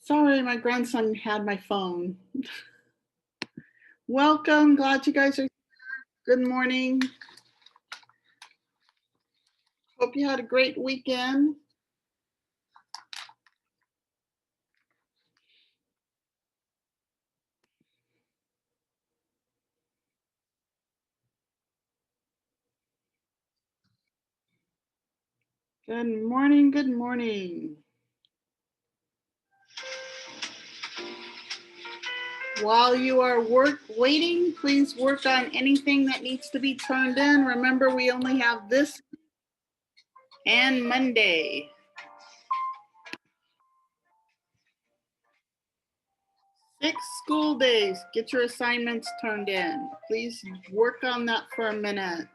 Sorry, my grandson had my phone. Welcome, glad you guys are here. Good morning. Hope you had a great weekend. Good morning, good morning. While you are waiting, please work on anything that needs to be turned in. Remember, we only have this and Monday. 6 school days. Get your assignments turned in. Please work on that for a minute.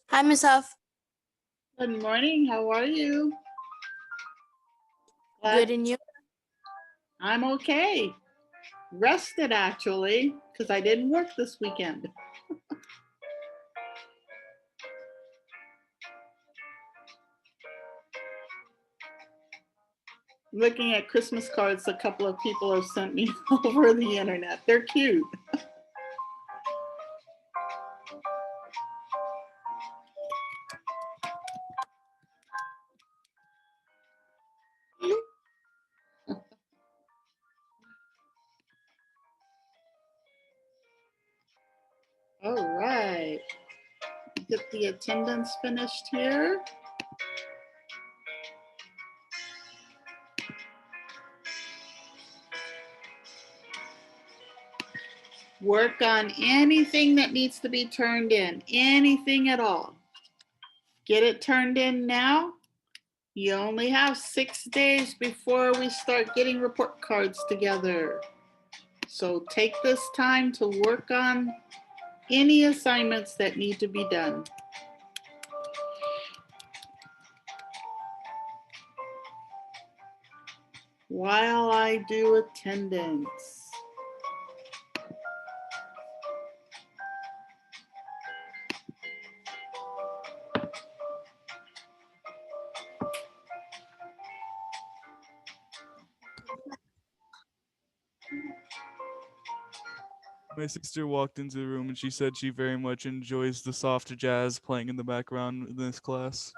Hi, Miss Huff. Good morning, how are you? Good, and you? I'm okay. Rested actually, because I didn't work this weekend. Looking at Christmas cards a couple of people have sent me over the internet. They're cute. All right. Get the attendance finished here. Work on anything that needs to be turned in, anything at all. Get it turned in now. You only have 6 days before we start getting report cards together. So take this time to work on any assignments that need to be done. While I do attendance. My sister walked into the room and she said she very much enjoys the soft jazz playing in the background in this class.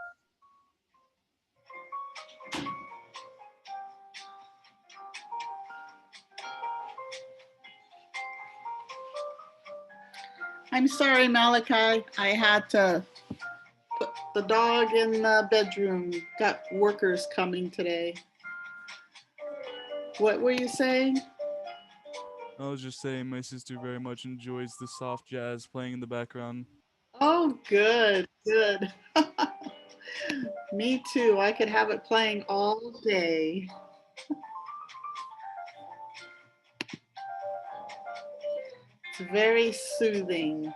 I'm sorry, Malachi. I had to put the dog in the bedroom. Got workers coming today. What were you saying? I was just saying my sister very much enjoys the soft jazz playing in the background. Oh, good, good. Me too. I could have it playing all day. It's very soothing.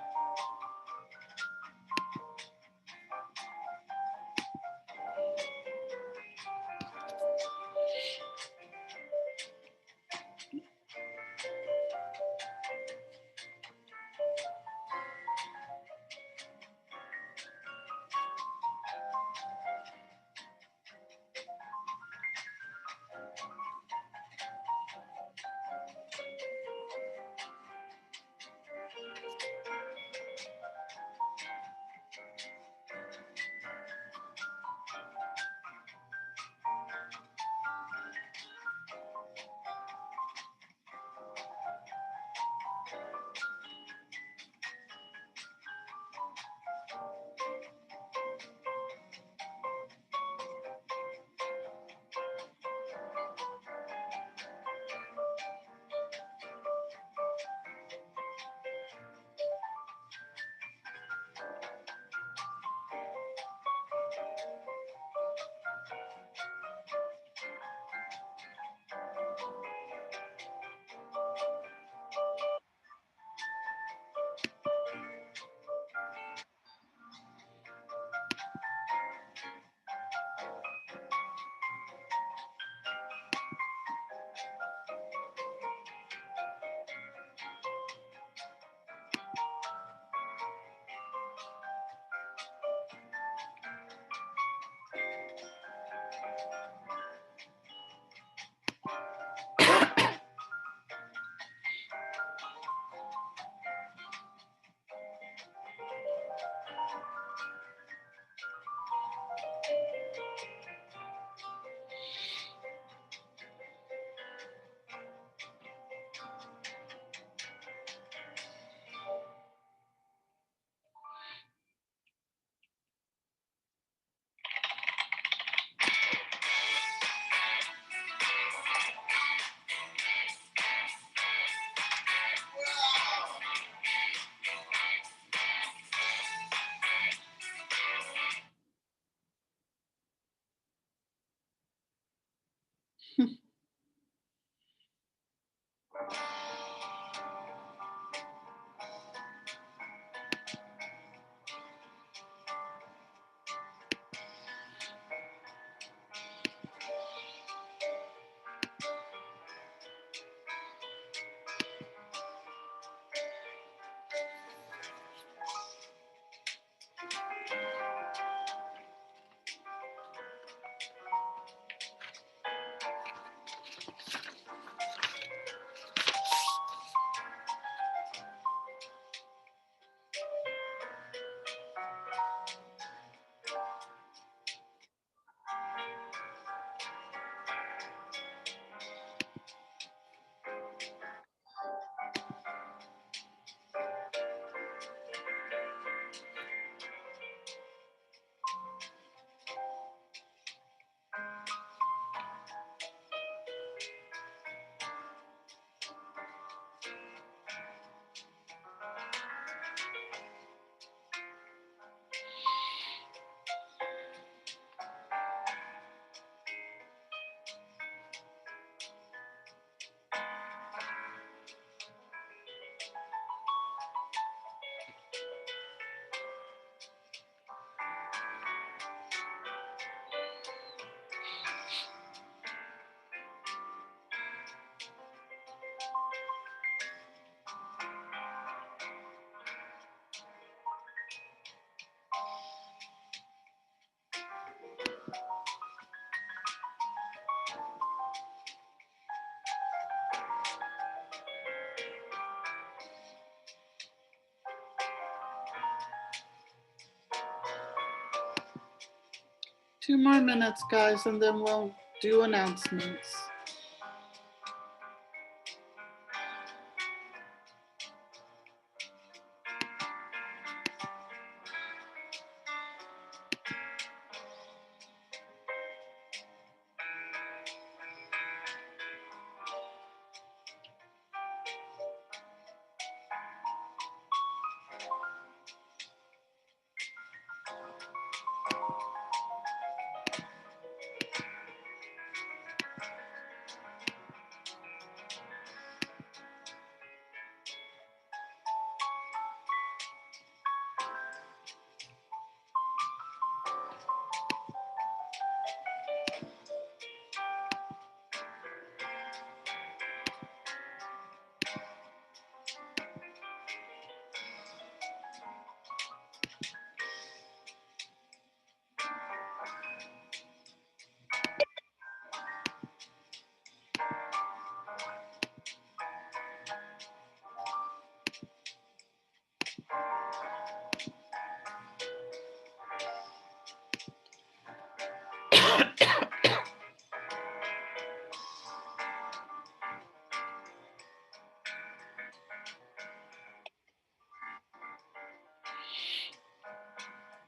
Two more minutes, guys, and then we'll do announcements.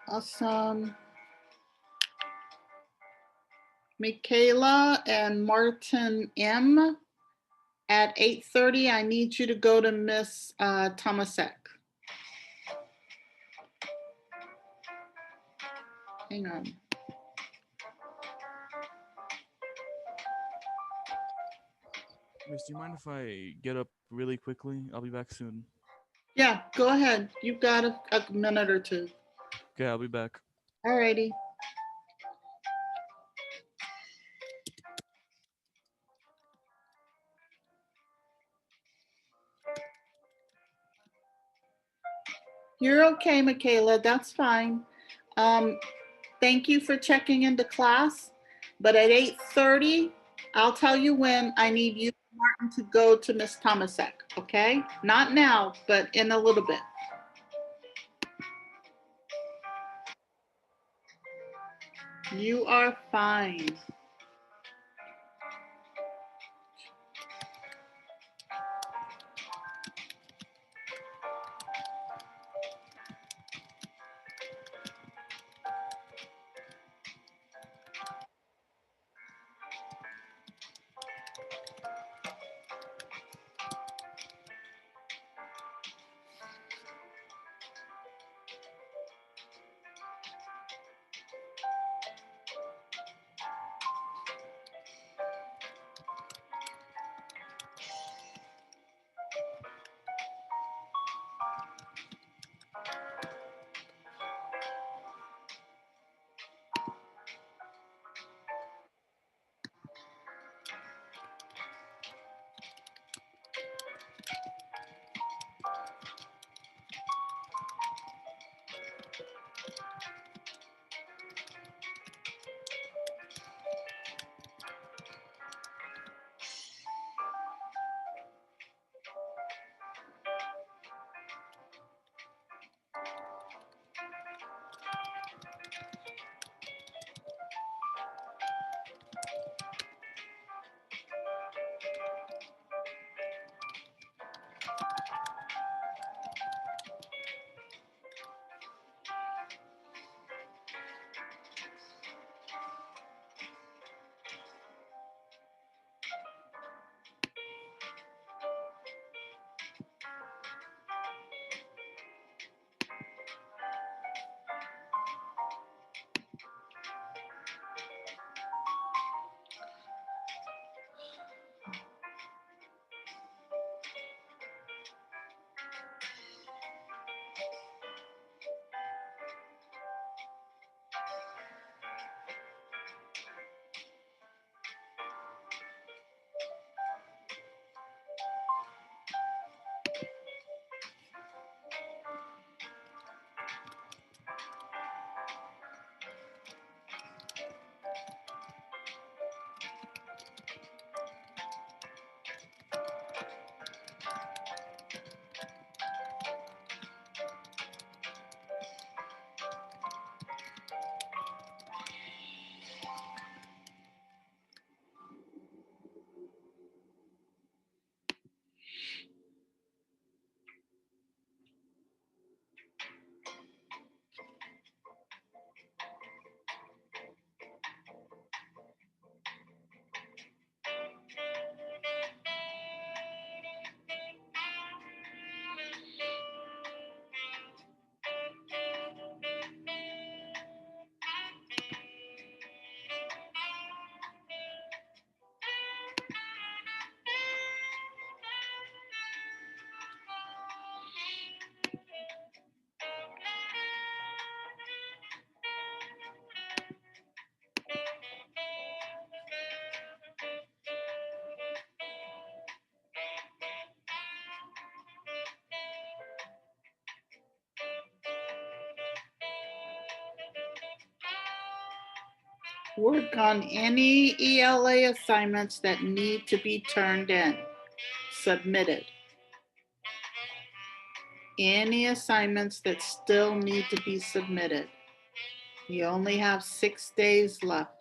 Awesome. Michaela and Martin M. At 8:30, I need you to go to Miss Tomasek. Hang on. Miss, do you mind if I get up really quickly? I'll be back soon. Yeah, go ahead. You've got a minute or two. Okay, I'll be back. Alrighty. You're okay, Michaela. That's fine. Thank you for checking into class. But at 8:30, I'll tell you when I need you, Martin, to go to Miss Tomasek, okay? Not now, but in a little bit. You are fine. Work on any ELA assignments that need to be turned in, submitted. Any assignments that still need to be submitted. You only have 6 days left.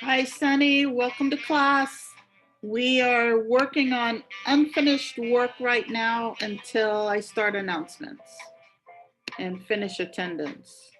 Hi, Sunny. Welcome to class. We are working on unfinished work right now until I start announcements and finish attendance.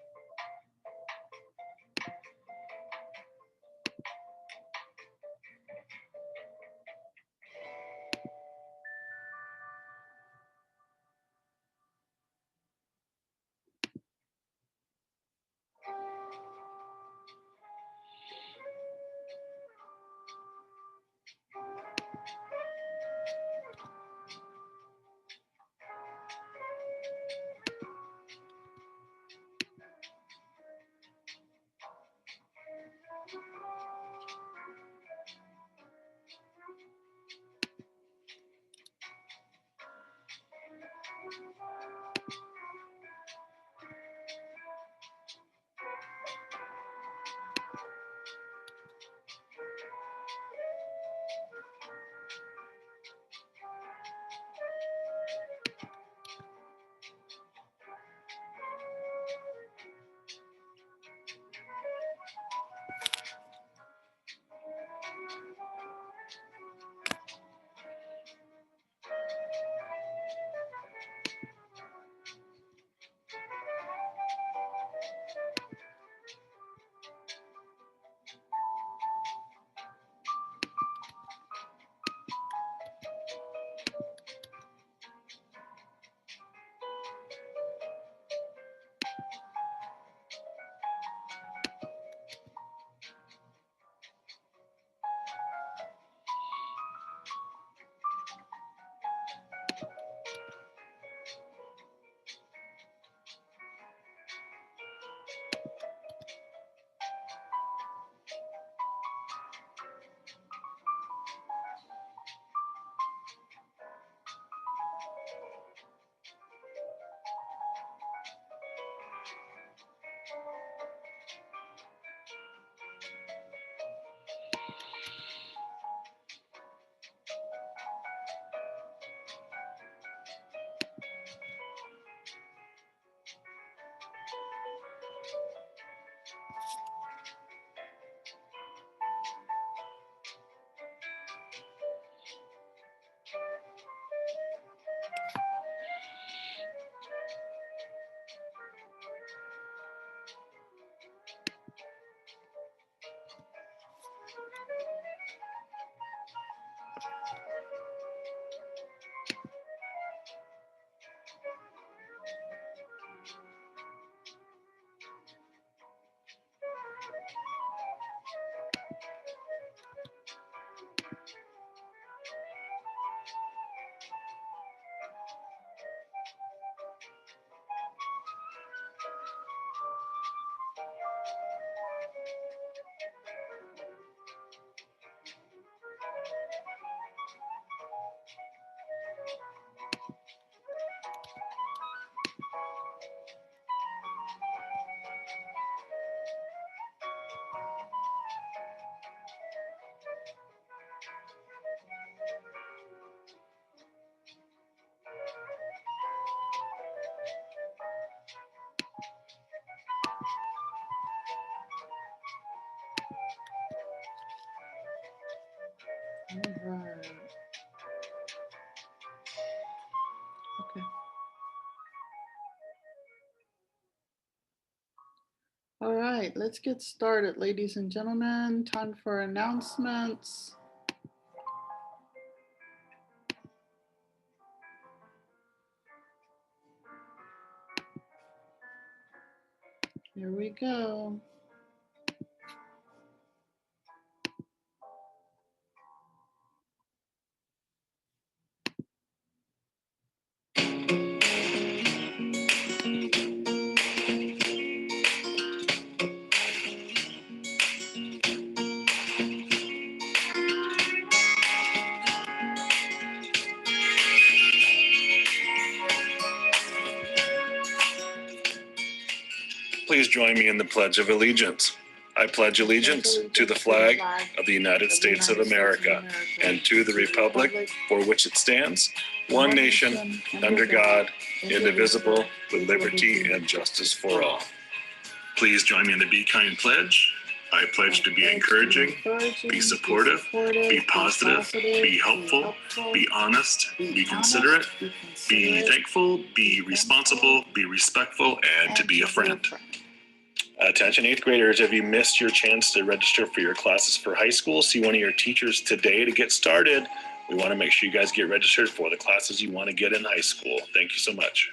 All right. Okay. All right, let's get started, ladies and gentlemen. Time for announcements. Here we go. Please join me in the Pledge of Allegiance. I pledge allegiance to the flag of the United States of America and to the republic for which it stands, one nation, under God, indivisible, with liberty and justice for all. Please join me in the Be Kind Pledge. I pledge to be encouraging, be supportive, be positive, be helpful, be honest, be considerate, be thankful, be responsible, be respectful, and to be a friend. Attention 8th graders, have you missed your chance to register for your classes for high school? See one of your teachers today to get started. We want to make sure you guys get registered for the classes you want to get in high school. Thank you so much.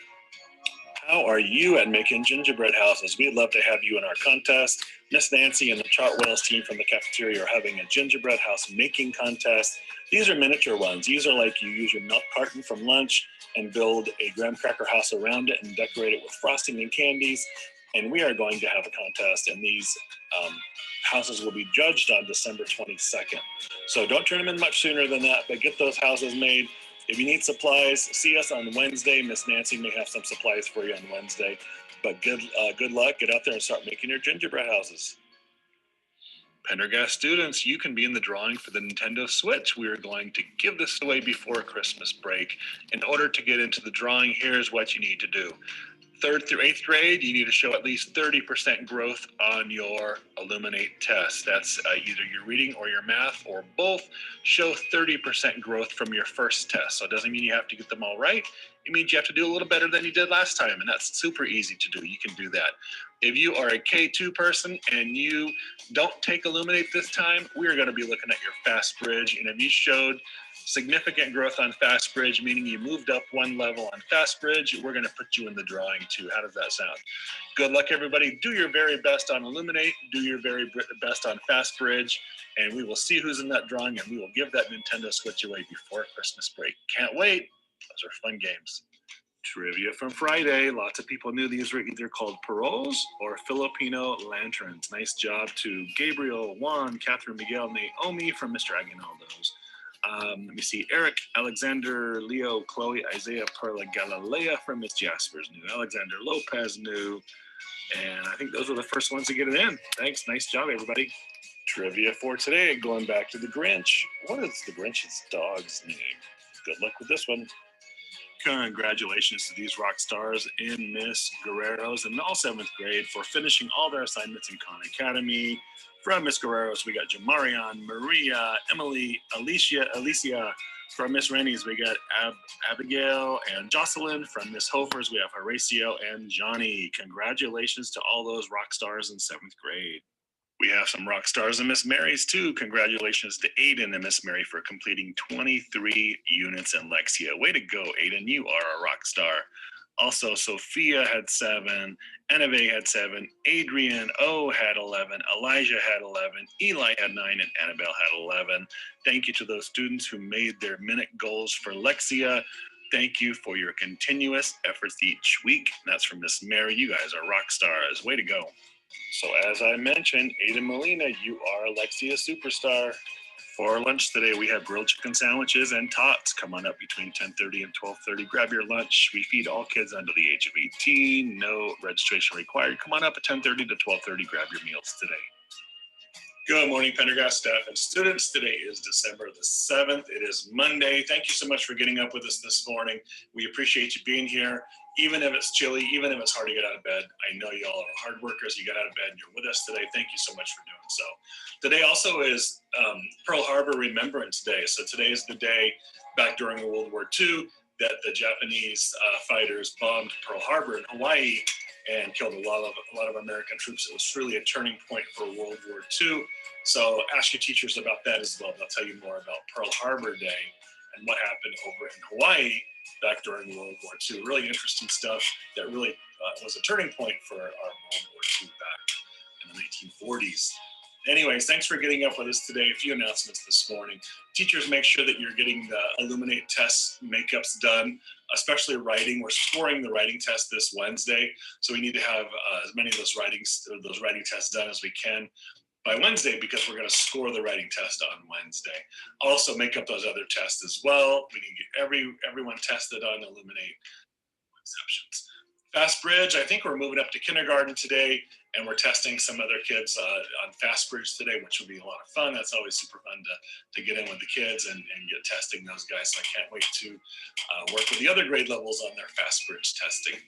How are you at making gingerbread houses? We'd love to have you in our contest. Miss Nancy and the Chartwells team from the cafeteria are having a gingerbread house making contest. These are miniature ones. These are like you use your milk carton from lunch and build a graham cracker house around it and decorate it with frosting and candies. And we are going to have a contest, and these houses will be judged on December 22nd. So don't turn them in much sooner than that, but get those houses made. If you need supplies, see us on Wednesday. Miss Nancy may have some supplies for you on Wednesday. But good luck. Get out there and start making your gingerbread houses. Pendergast students, you can be in the drawing for the Nintendo Switch. We are going to give this away before Christmas break. In order to get into the drawing, here's what you need to do. 3rd through 8th grade, you need to show at least 30% growth on your Illuminate test. That's either your reading or your math or both. Show 30% growth from your first test. So it doesn't mean you have to get them all right. It means you have to do a little better than you did last time, and that's super easy to do. You can do that. If you are a K2 person and you don't take Illuminate this time, we are going to be looking at your Fast Bridge, and if you showed significant growth on Fast Bridge, meaning you moved up one level on Fast Bridge, we're going to put you in the drawing too. How does that sound? Good luck, everybody. Do your very best on Illuminate. Do your very best on Fast Bridge, and we will see who's in that drawing, and we will give that Nintendo Switch away before Christmas break. Can't wait. Those are fun games. Trivia from Friday. Lots of people knew these were either called paroles or Filipino lanterns. Nice job to Gabriel, Juan, Catherine, Miguel, Naomi from Mr. Aguinaldo's. Let me see, Eric, Alexander, Leo, Chloe, Isaiah, Perla, Galilea from Miss Jasper's new. Alexander Lopez new. And I think those were the first ones to get it in. Thanks. Nice job, everybody. Trivia for today, going back to the Grinch. What is the Grinch's dog's name? Good luck with this one. Congratulations to these rock stars in Miss Guerrero's and all 7th grade for finishing all their assignments in Khan Academy. From Miss Guerrero's, we got Jamarian, Maria, Emily, Alicia. From Miss Rennie's, we got Abigail and Jocelyn. From Miss Hofer's, we have Horatio and Johnny. Congratulations to all those rock stars in 7th grade. We have some rock stars in Miss Mary's too. Congratulations to Aiden and Miss Mary for completing 23 units in Lexia. Way to go, Aiden. You are a rock star. Also, Sophia had 7, Enave had 7, Adrian O had 11, Elijah had 11, Eli had 9, and Annabelle had 11. Thank you to those students who made their minute goals for Lexia. Thank you for your continuous efforts each week. And that's from Miss Mary. You guys are rock stars. Way to go. So as I mentioned, Aiden Molina, you are a Lexia superstar. For lunch today, we have grilled chicken sandwiches and tots. Come on up between 10:30 and 12:30. Grab your lunch. We feed all kids under the age of 18. No registration required. Come on up at 10:30 to 12:30. Grab your meals today. Good morning, Pendergast staff and students. Today is December the 7th. It is Monday. Thank you so much for getting up with us this morning. We appreciate you being here. Even if it's chilly, even if it's hard to get out of bed, I know y'all are hard workers. You got out of bed and you're with us today. Thank you so much for doing so. Today also is Pearl Harbor Remembrance Day. So today is the day back during World War II that the Japanese fighters bombed Pearl Harbor in Hawaii and killed a lot of American troops. It was truly a turning point for World War II. So ask your teachers about that as well. They'll tell you more about Pearl Harbor Day and what happened over in Hawaii back during World War II. Really interesting stuff that really was a turning point for our World War II back in the 1940s. Anyways, thanks for getting up with us today. A few announcements this morning. Teachers, make sure that you're getting the Illuminate test makeups done, especially writing. We're scoring the writing test this Wednesday, so we need to have as many of those writing tests done as we can by Wednesday, because we're going to score the writing test on Wednesday. Also, make up those other tests as well. We need to get everyone tested on Illuminate. Exceptions. Fast Bridge, I think we're moving up to kindergarten today, and we're testing some other kids on Fast Bridge today, which will be a lot of fun. That's always super fun to get in with the kids and get testing those guys. So I can't wait to work with the other grade levels on their Fast Bridge testing.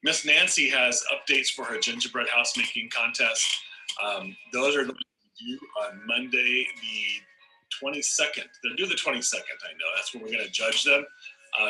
Miss Nancy has updates for her gingerbread house making contest. Those are going to be due on Monday, the 22nd. They're due the 22nd, I know. That's when we're going to judge them.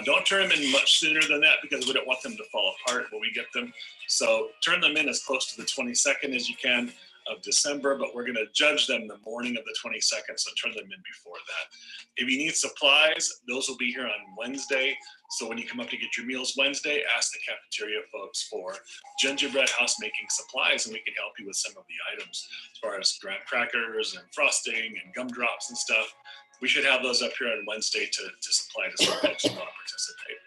Don't turn them in much sooner than that because we don't want them to fall apart when we get them. So turn them in as close to the 22nd as you can of December, but we're going to judge them the morning of the 22nd, so turn them in before that. If you need supplies, those will be here on Wednesday. So when you come up to get your meals Wednesday, ask the cafeteria folks for gingerbread house making supplies, and we can help you with some of the items as far as graham crackers and frosting and gumdrops and stuff. We should have those up here on Wednesday to supply to some folks who want to participate.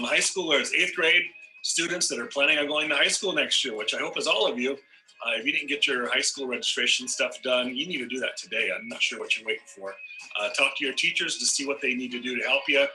High schoolers, 8th grade students that are planning on going to high school next year, which I hope is all of you. If you didn't get your high school registration stuff done, you need to do that today. I'm not sure what you're waiting for. Talk to your teachers to see what they need to do to help you.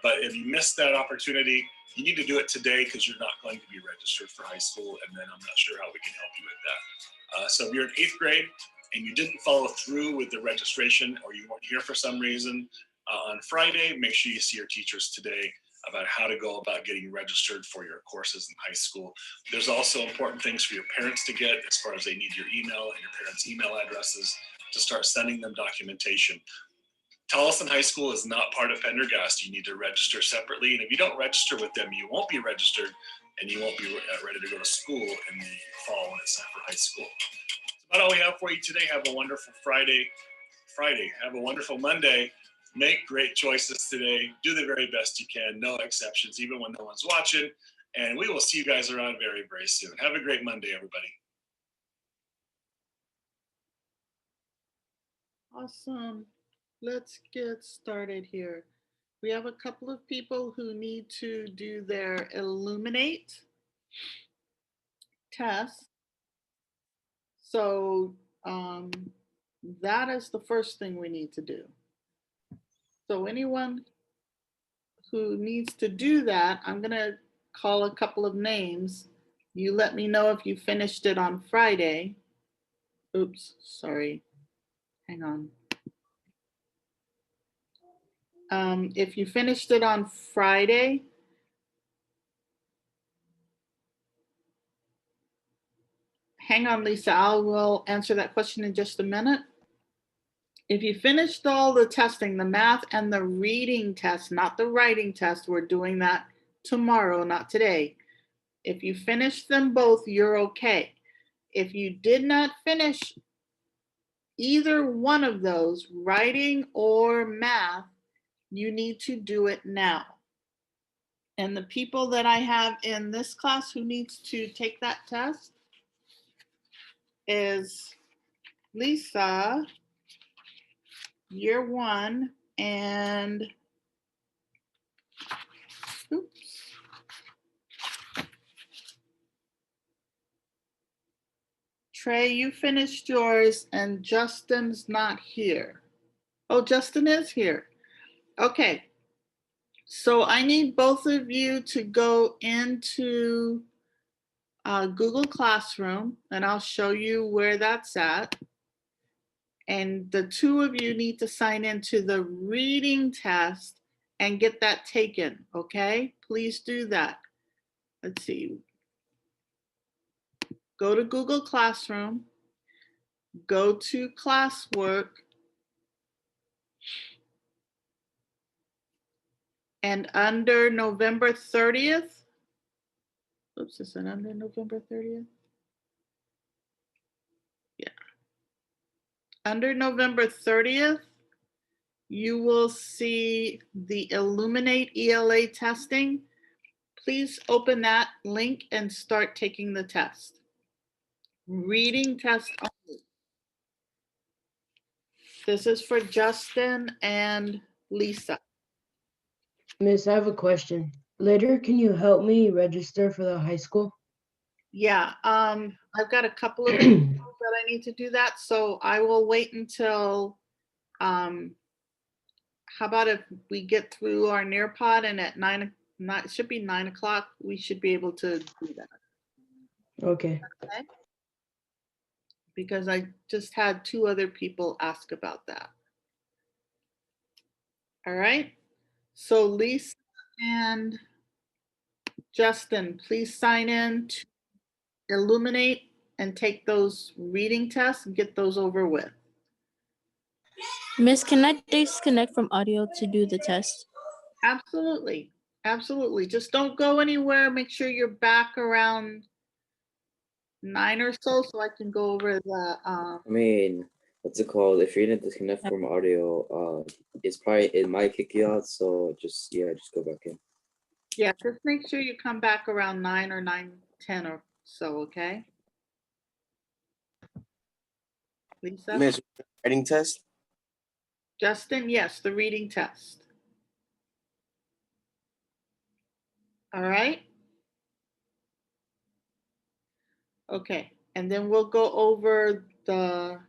But if you missed that opportunity, you need to do it today because you're not going to be registered for high school. And then I'm not sure how we can help you with that. So if you're in 8th grade and you didn't follow through with the registration or you weren't here for some reason on Friday, make sure you see your teachers today about how to go about getting registered for your courses in high school. There's also important things for your parents to get as far as they need your email and your parents' email addresses to start sending them documentation. Tolleson High School is not part of Pendergast. You need to register separately. And if you don't register with them, you won't be registered and you won't be ready to go to school in the fall when it's time for high school. That's about all we have for you today. Have a wonderful Friday. Have a wonderful Monday. Make great choices today. Do the very best you can. No exceptions, even when no one's watching. And we will see you guys around very, very soon. Have a great Monday, everybody. Awesome. Let's get started here. We have a couple of people who need to do their Illuminate test. So that is the first thing we need to do. So anyone who needs to do that, I'm going to call a couple of names. You let me know if you finished it on Friday. Oops, sorry. Hang on. If you finished it on Friday, hang on, Lisa, I will answer that question in just a minute. If you finished all the testing, the math and the reading test, not the writing test, we're doing that tomorrow, not today. If you finish them both, you're okay. If you did not finish either one of those, writing or math, you need to do it now. And the people that I have in this class who needs to take that test is Lisa, year 1, and oops. Trey, you finished yours and Justin's not here. Oh, Justin is here. Okay. So I need both of you to go into Google Classroom and I'll show you where that's at. And the two of you need to sign into the reading test and get that taken, okay? Please do that. Let's see. Go to Google Classroom, go to classwork, and under November 30th, oops, is it under November 30th? Yeah. Under November 30th, you will see the Illuminate ELA testing. Please open that link and start taking the test. Reading test only. This is for Justin and Lisa. Miss, I have a question. Later, can you help me register for the high school? Yeah, I've got a couple of people that I need to do that, so I will wait until, how about if we get through our Nearpod and at it should be 9 o'clock, we should be able to do that. Okay. Okay? Because I just had 2 other people ask about that. All right, so Lisa and Justin, please sign in to Illuminate and take those reading tests and get those over with. Miss, can I disconnect from audio to do the test? Absolutely. Absolutely. Just don't go anywhere. Make sure you're back around 9 or so I can go over the I mean, what's it called? If you're gonna disconnect from audio, it might kick you out. So just go back in. yeah, just make sure you come back around 9 or 9:10 or so, okay? Lisa? Miss, writing test? Justin, yes, the reading test. All right. Okay, and then we'll go over the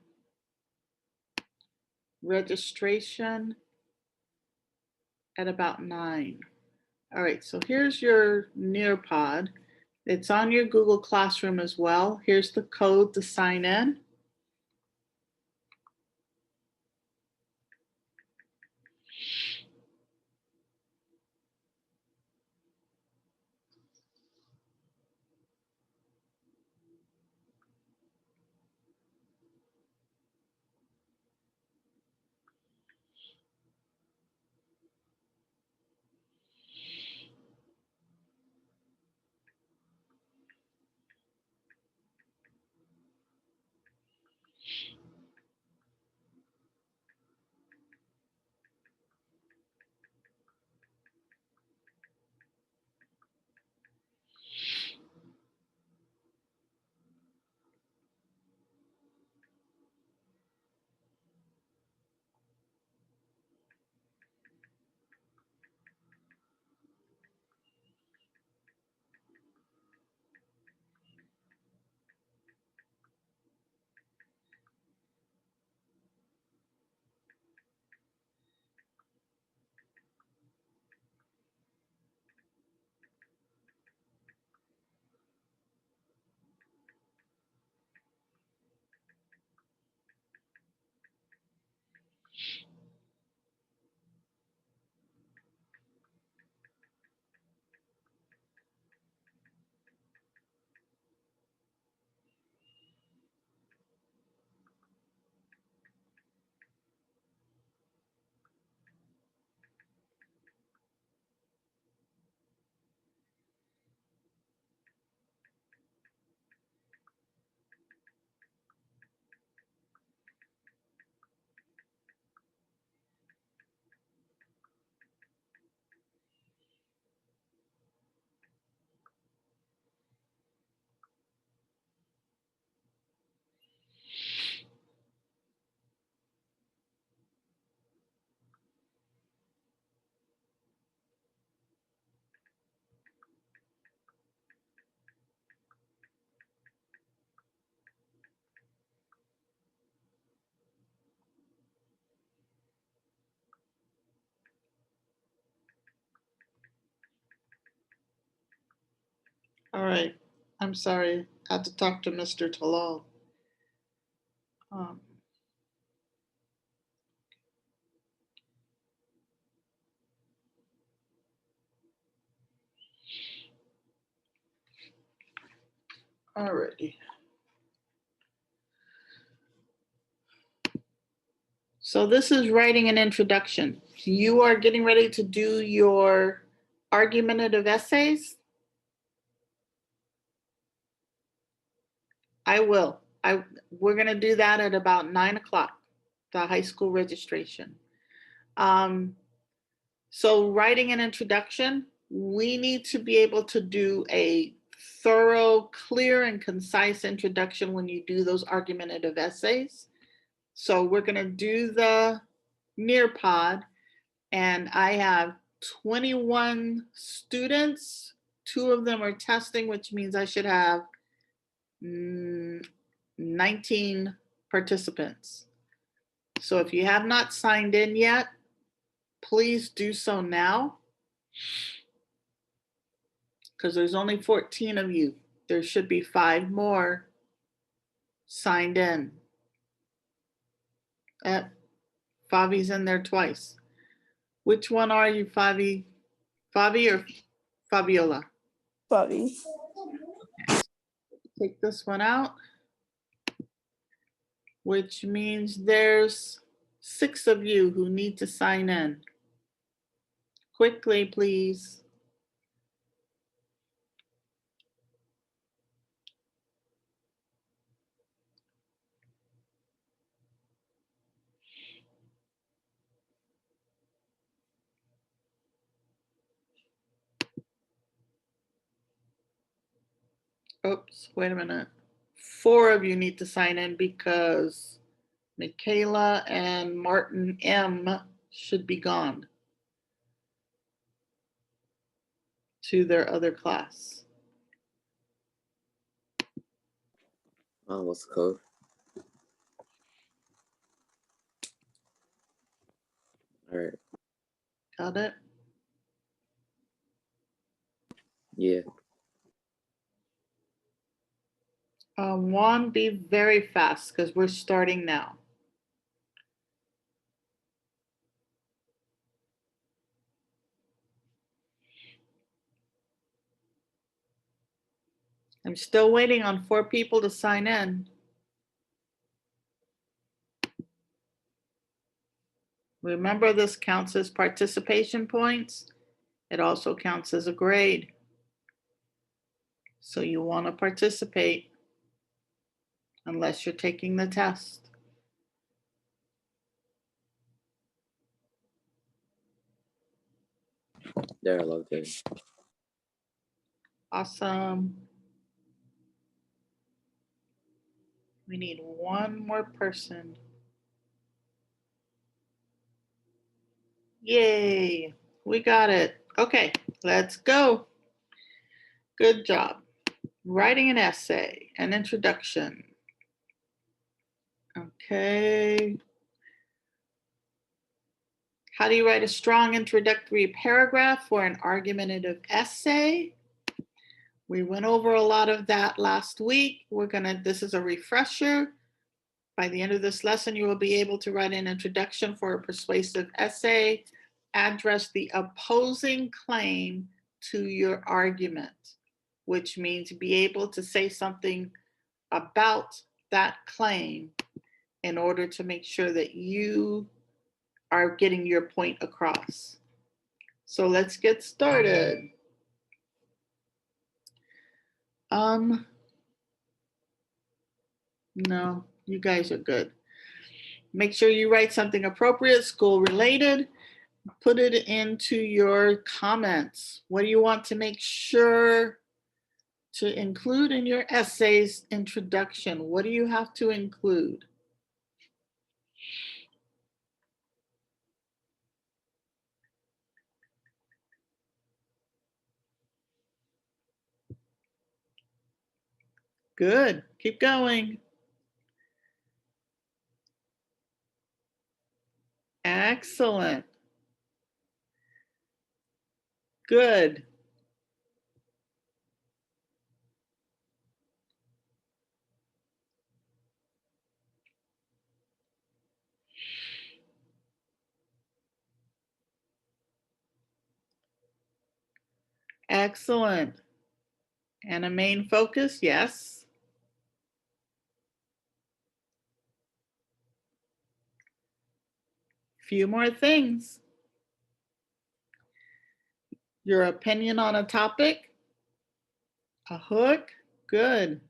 registration at about 9. All right, so here's your Nearpod. It's on your Google Classroom as well. Here's the code to sign in. All right, I'm sorry, I had to talk to Mr. Talal. All righty. So this is writing an introduction. You are getting ready to do your argumentative essays. I will. We're gonna do that at about 9 o'clock, the high school registration. So writing an introduction, we need to be able to do a thorough, clear, and concise introduction when you do those argumentative essays. So we're gonna do the Nearpod, and I have 21 students. 2 of them are testing, which means I should have 19 participants. So if you have not signed in yet, please do so now, because there's only 14 of you. There should be 5 more signed in. Favi's in there twice. Which one are you, Favi? Favi or Fabiola? Bobby. Take this one out. which means there's 6 of you who need to sign in. Quickly, please. Oops, wait a minute. 4 of you need to sign in because Michaela and Martin M should be gone to their other class. What's the code? All right. Got it? Yeah. Juan, be very fast because we're starting now. I'm still waiting on 4 people to sign in. Remember, this counts as participation points. It also counts as a grade. So you want to participate unless you're taking the test. There, I logged in. Awesome. We need 1 more person. Yay, we got it. Okay, let's go. Good job. Writing an essay, an introduction. Okay. How do you write a strong introductory paragraph for an argumentative essay? We went over a lot of that last week. This is a refresher. By the end of this lesson, you will be able to write an introduction for a persuasive essay, address the opposing claim to your argument, which means be able to say something about that claim in order to make sure that you are getting your point across. So let's get started. No, you guys are good. Make sure you write something appropriate, school related. Put it into your comments. What do you want to make sure to include in your essay's introduction? What do you have to include? Good, keep going. Excellent. Good. Excellent. And a main focus, yes. Few more things. Your opinion on a topic, a hook, good.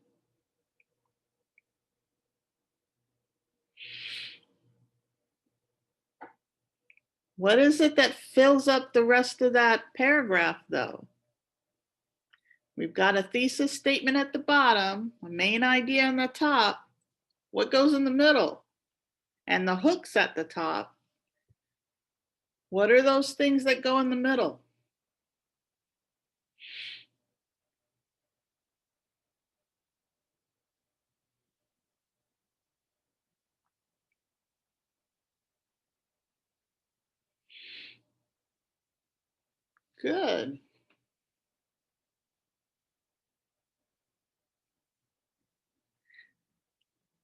What is it that fills up the rest of that paragraph though? We've got a thesis statement at the bottom, a main idea on the top. What goes in the middle? And the hooks at the top. What are those things that go in the middle? Good.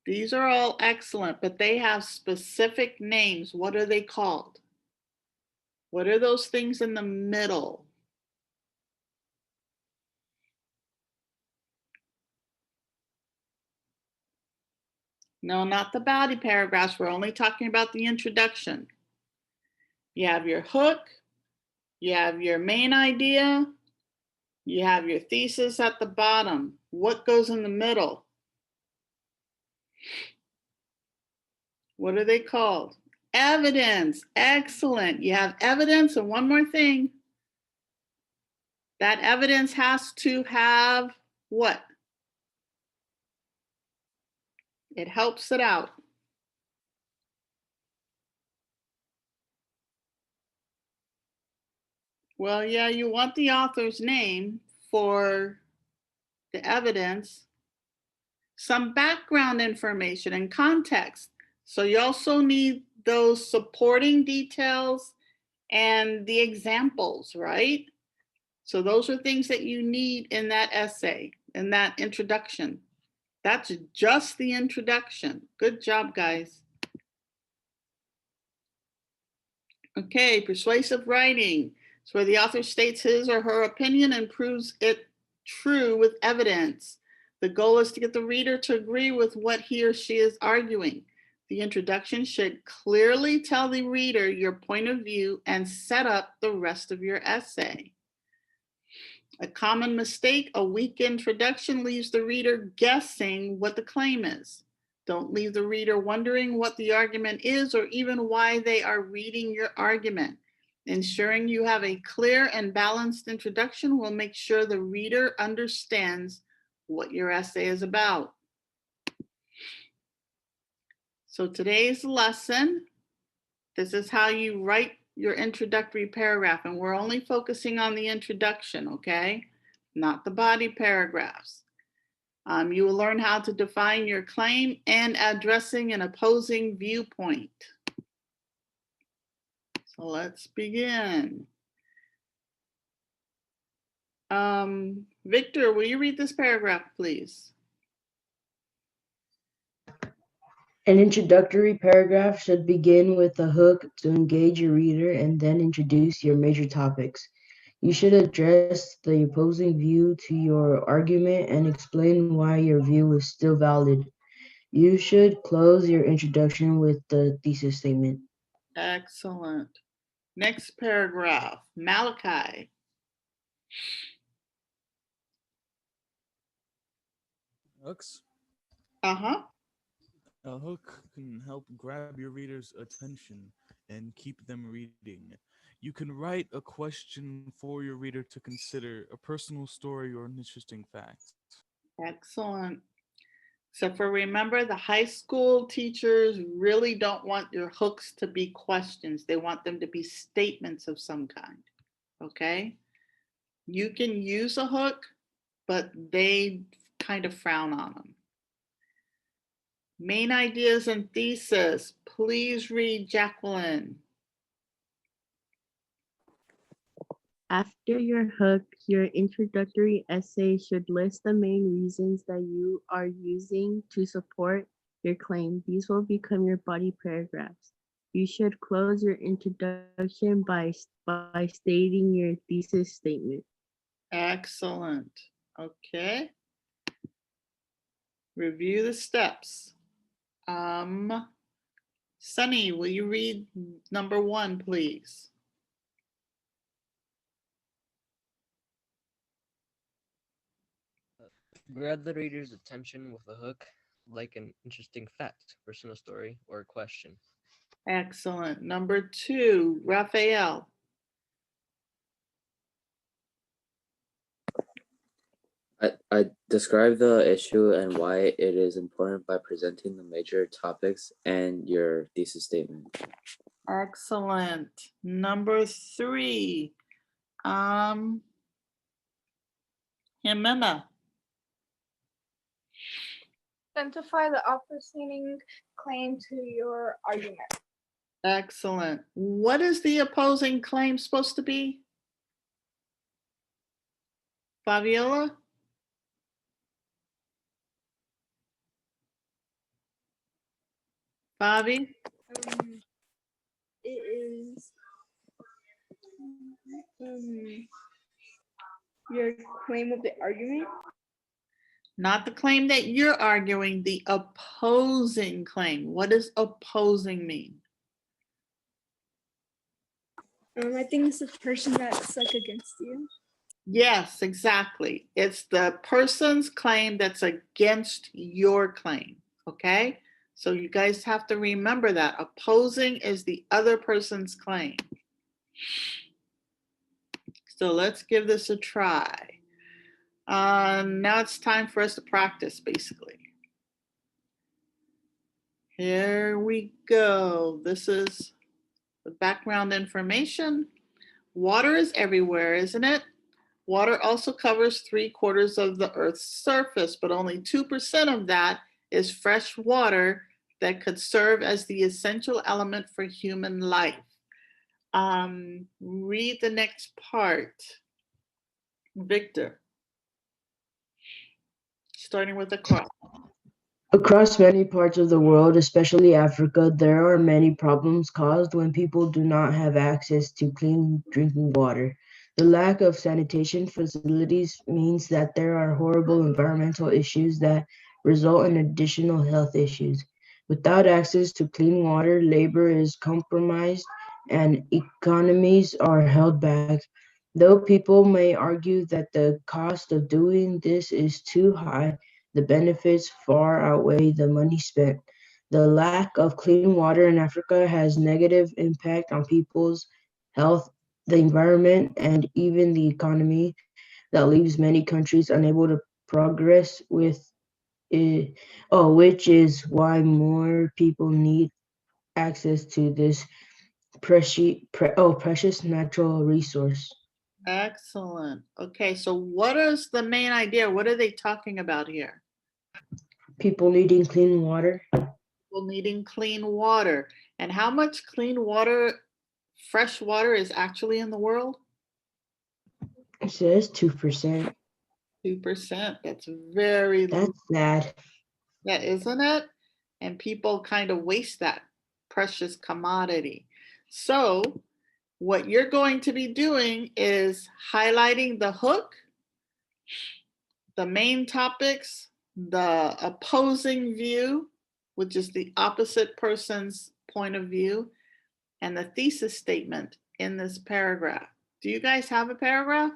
These are all excellent, but they have specific names. What are they called? What are those things in the middle? No, not the body paragraphs. We're only talking about the introduction. You have your hook, you have your main idea, you have your thesis at the bottom. What goes in the middle? What are they called? Evidence. Excellent. You have evidence, and one more thing. That evidence has to have what? It helps it out. Well, yeah, you want the author's name for the evidence, some background information and context. So you also need those supporting details and the examples, right? So those are things that you need in that essay, in that introduction. That's just the introduction. Good job, guys. Okay, persuasive writing. It's where the author states his or her opinion and proves it true with evidence. The goal is to get the reader to agree with what he or she is arguing. The introduction should clearly tell the reader your point of view and set up the rest of your essay. A common mistake, a weak introduction leaves the reader guessing what the claim is. Don't leave the reader wondering what the argument is or even why they are reading your argument. Ensuring you have a clear and balanced introduction will make sure the reader understands what your essay is about. So today's lesson, this is how you write your introductory paragraph, and we're only focusing on the introduction, okay? Not the body paragraphs. You will learn how to define your claim and addressing an opposing viewpoint. So let's begin. Victor, will you read this paragraph, please? An introductory paragraph should begin with a hook to engage your reader and then introduce your major topics. You should address the opposing view to your argument and explain why your view is still valid. You should close your introduction with the thesis statement. Excellent. Next paragraph, Malachi. Hooks. Uh-huh. A hook can help grab your reader's attention and keep them reading. You can write a question for your reader to consider, a personal story, or an interesting fact. Excellent. So for remember, the high school teachers really don't want your hooks to be questions. They want them to be statements of some kind, okay? You can use a hook, but they kind of frown on them. Main ideas and thesis. Please read, Jacqueline. After your hook, your introductory essay should list the main reasons that you are using to support your claim. These will become your body paragraphs. You should close your introduction by stating your thesis statement. Excellent. Okay. Review the steps. Sunny, will you read number 1, please? Grab the reader's attention with a hook, like an interesting fact, personal story, or a question. Excellent. Number 2, Raphael. I describe the issue and why it is important by presenting the major topics and your thesis statement. Excellent. Number 3, Jimena. Identify the opposing claim to your argument. Excellent. What is the opposing claim supposed to be? Fabiola? Bobby? It is your claim of the argument. Not the claim that you're arguing, the opposing claim. What does opposing mean? I think it's the person that's like against you. Yes, exactly. It's the person's claim that's against your claim. Okay? So you guys have to remember that. Opposing is the other person's claim. So let's give this a try. Now it's time for us to practice, basically. Here we go. This is the background information. Water is everywhere, isn't it? Water also covers 3/4 of the Earth's surface, but only 2% of that is fresh water that could serve as the essential element for human life. Read the next part. Victor, starting with the cross. Across many parts of the world, especially Africa, there are many problems caused when people do not have access to clean drinking water. The lack of sanitation facilities means that there are horrible environmental issues that result in additional health issues. Without access to clean water, labor is compromised and economies are held back. Though people may argue that the cost of doing this is too high, the benefits far outweigh the money spent. The lack of clean water in Africa has negative impact on people's health, the environment, and even the economy that leaves many countries unable to progress with it. Oh, which is why more people need access to this precious natural resource. Excellent. Okay, so what is the main idea? What are they talking about here? People needing clean water. People needing clean water. And how much clean water, fresh water is actually in the world? It says 2%. 2%. That's very low. That's sad. Yeah, isn't it? And people kind of waste that precious commodity. So what you're going to be doing is highlighting the hook, the main topics, the opposing view, which is the opposite person's point of view, and the thesis statement in this paragraph. Do you guys have a paragraph?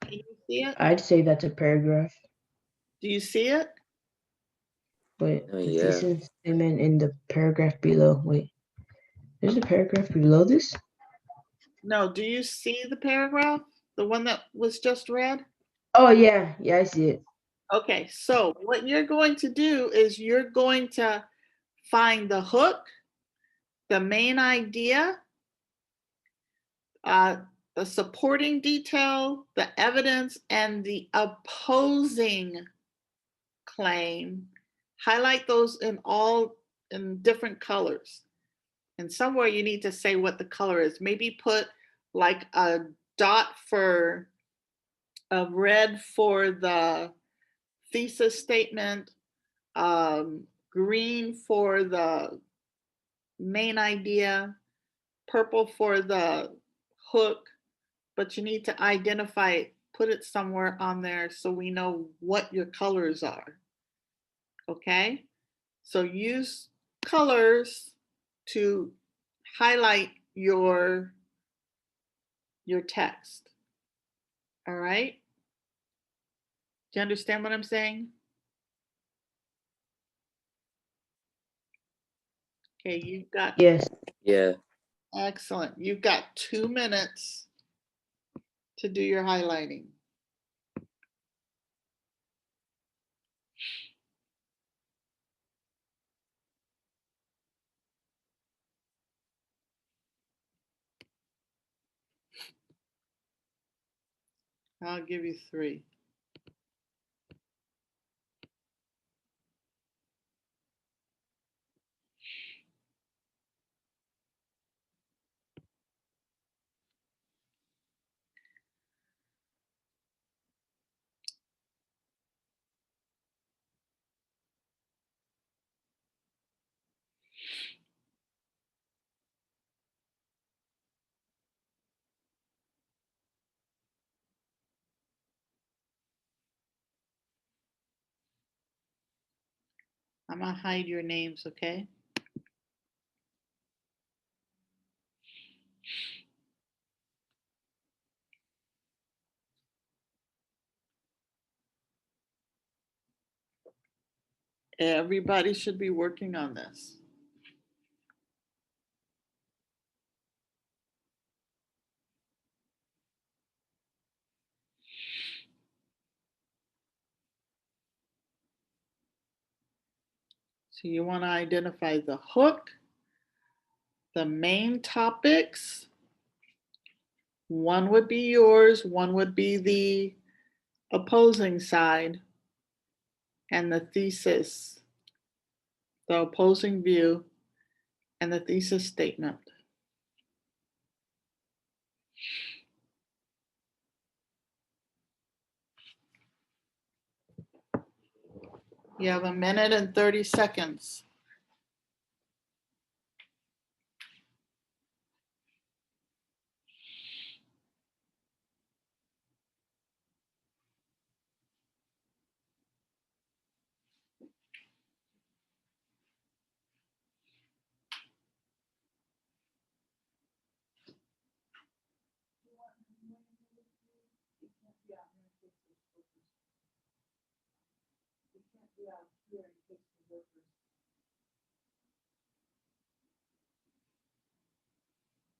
Can you see it? I'd say that's a paragraph. Do you see it? Wait, Oh, the yeah. thesis statement in the paragraph below. Wait, there's a paragraph below this? No, do you see the paragraph? The one that was just read? Oh, yeah. Yeah, I see it. Okay, so what you're going to do is you're going to find the hook, the main idea, the supporting detail, the evidence, and the opposing claim. Highlight those in different colors. And somewhere you need to say what the color is. Maybe put like a dot for a red for the thesis statement, green for the main idea, purple for the hook, but you need to identify it, put it somewhere on there so we know what your colors are. Okay? So use colors to highlight your text. All right? Do you understand what I'm saying? Okay, you've got, Yes. Yeah. excellent. You've got 2 minutes to do your highlighting. I'll give you 3. I'm gonna hide your names, okay? Everybody should be working on this. So you want to identify the hook, the main topics. One would be yours, one would be the opposing side, and the thesis, the opposing view, and the thesis statement. You have 1 minute and 30 seconds.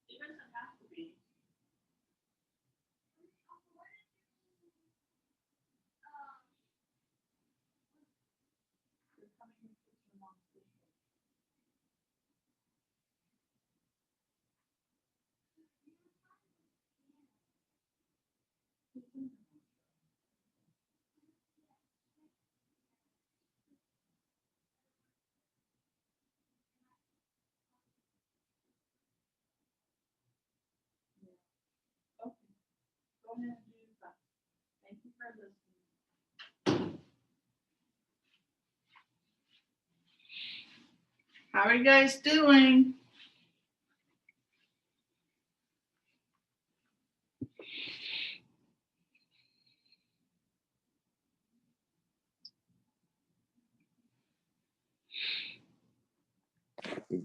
It doesn't have to be. Okay, go ahead and do that. Thank you for listening. How are you guys doing?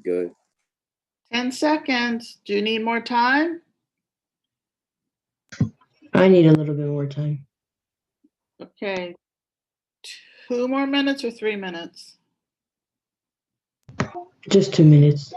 Good. 10 seconds. Do you need more time? I need a little bit more time. Okay. 2 more minutes or 3 minutes? Just 2 minutes.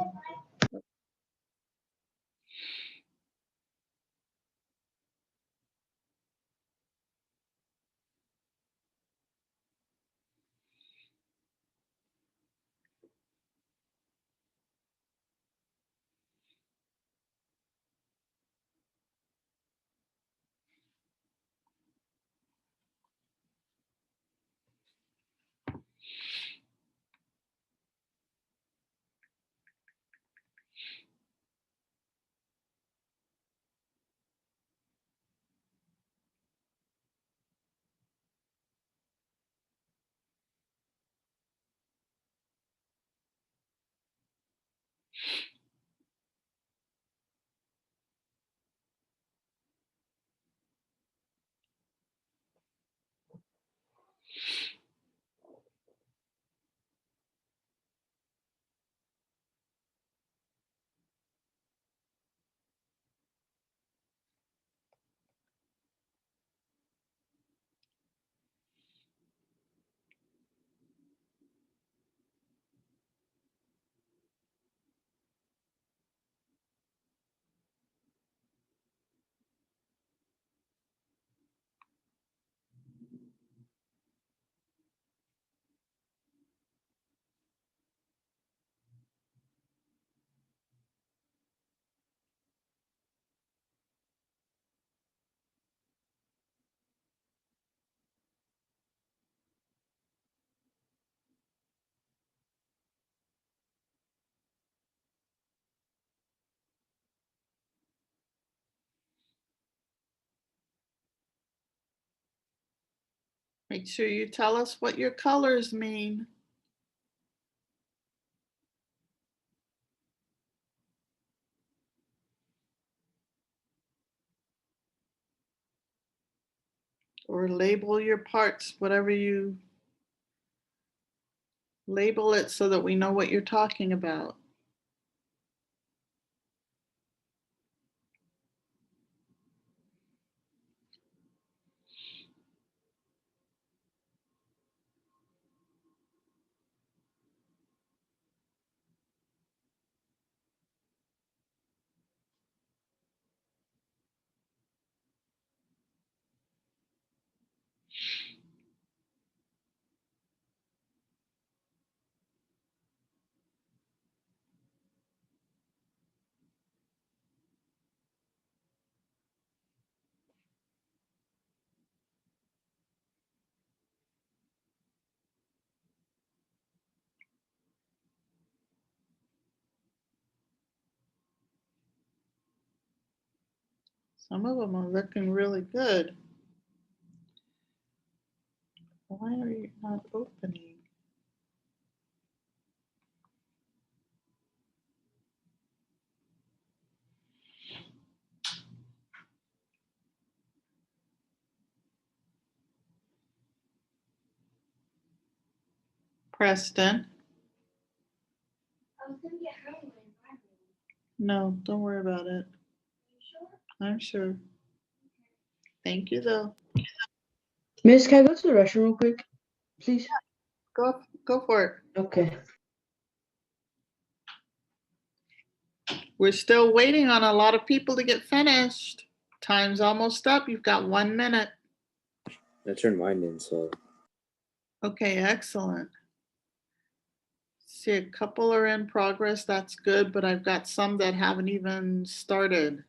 Make sure you tell us what your colors mean. Or label your parts, whatever you Label it so that we know what you're talking about. Some of them are looking really good. Why are you not opening? Preston. I was gonna get her one. No, don't worry about it. I'm sure. Thank you, though. Miss, can I go to the restroom real quick, please? Go for it. Okay. We're still waiting on a lot of people to get finished. Time's almost up. You've got 1 minute. I turned mine in, so Okay, excellent. See, a couple are in progress. That's good, but I've got some that haven't even started.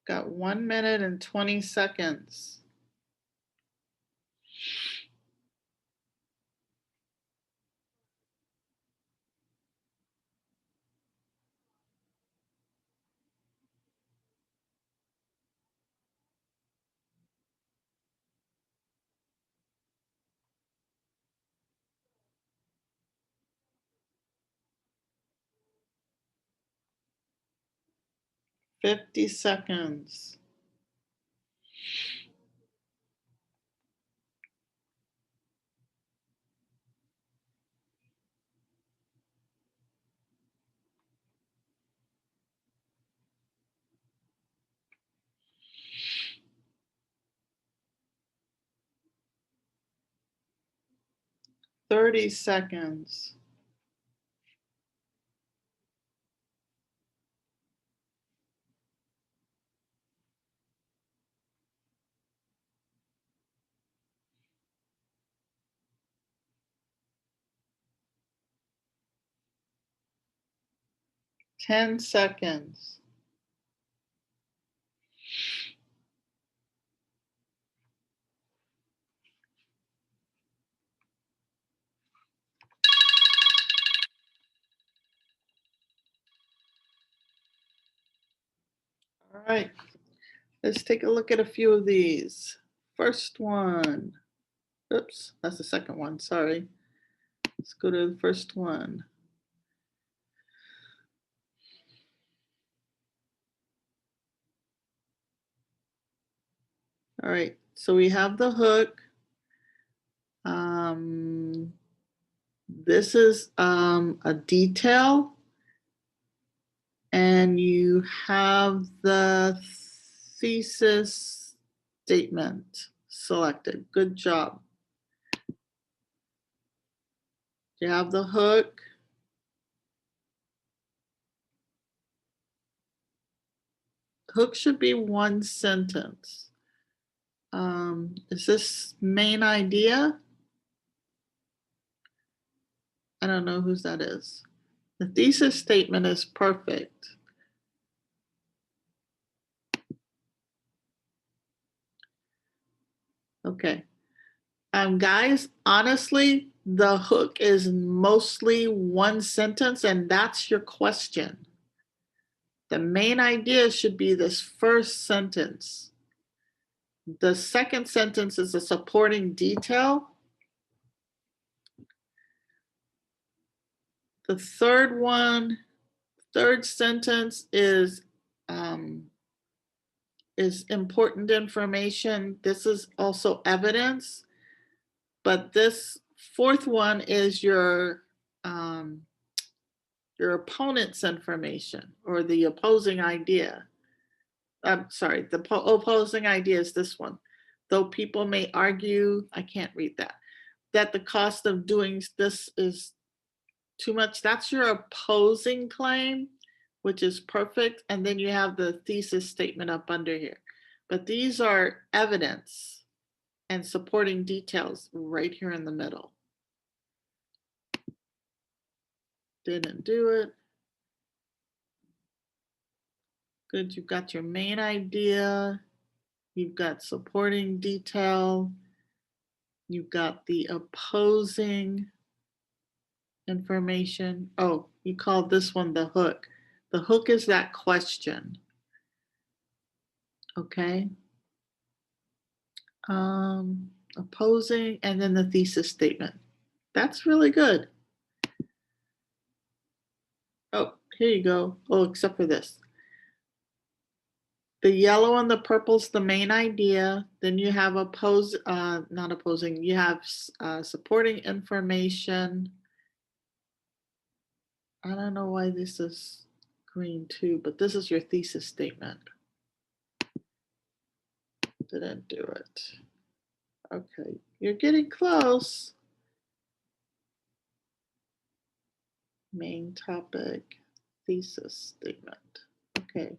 Got 1 minute and 20 seconds. Fifty seconds. Thirty seconds. Ten seconds. All right, let's take a look at a few of these. First one. Oops, that's the second one, sorry. Let's go to the first one. All right, so we have the hook. This is a detail, and you have the thesis statement selected. Good job. You have the hook. Hook should be one sentence. Is this main idea? I don't know whose that is. The thesis statement is perfect. Okay. Guys, honestly, the hook is mostly one sentence, and that's your question. The main idea should be this first sentence. The second sentence is a supporting detail. The third one, third sentence is important information. This is also evidence, but this fourth one is your opponent's information or the opposing idea. I'm sorry, the opposing idea is this one. Though people may argue, I can't read that, that the cost of doing this is too much. That's your opposing claim, which is perfect. And then you have the thesis statement up under here. But these are evidence and supporting details right here in the middle. Didn't do it. Good, you've got your main idea. You've got supporting detail. You've got the opposing information. Oh, you called this one the hook. The hook is that question. Okay. Opposing, and then the thesis statement. That's really good. Oh, here you go. Oh, except for this. The yellow and the purple's the main idea. Then you have not opposing, you have supporting information. I don't know why this is green too, but this is your thesis statement. Didn't do it. Okay, you're getting close. Main topic, thesis statement. Okay.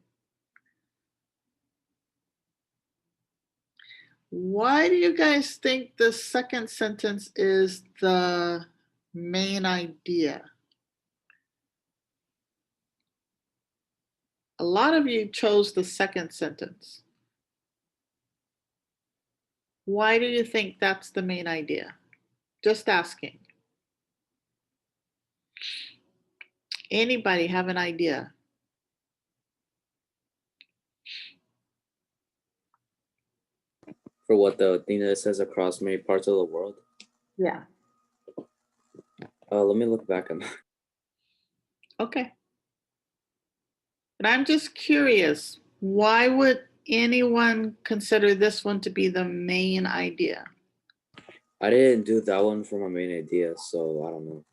Why do you guys think the second sentence is the main idea? A lot of you chose the second sentence. Why do you think that's the main idea? Just asking. Anybody have an idea? For what, the thing that says across many parts of the world? Yeah. Let me look back on that. Okay. But I'm just curious, why would anyone consider this one to be the main idea? I didn't do that one for my main idea, so I don't know.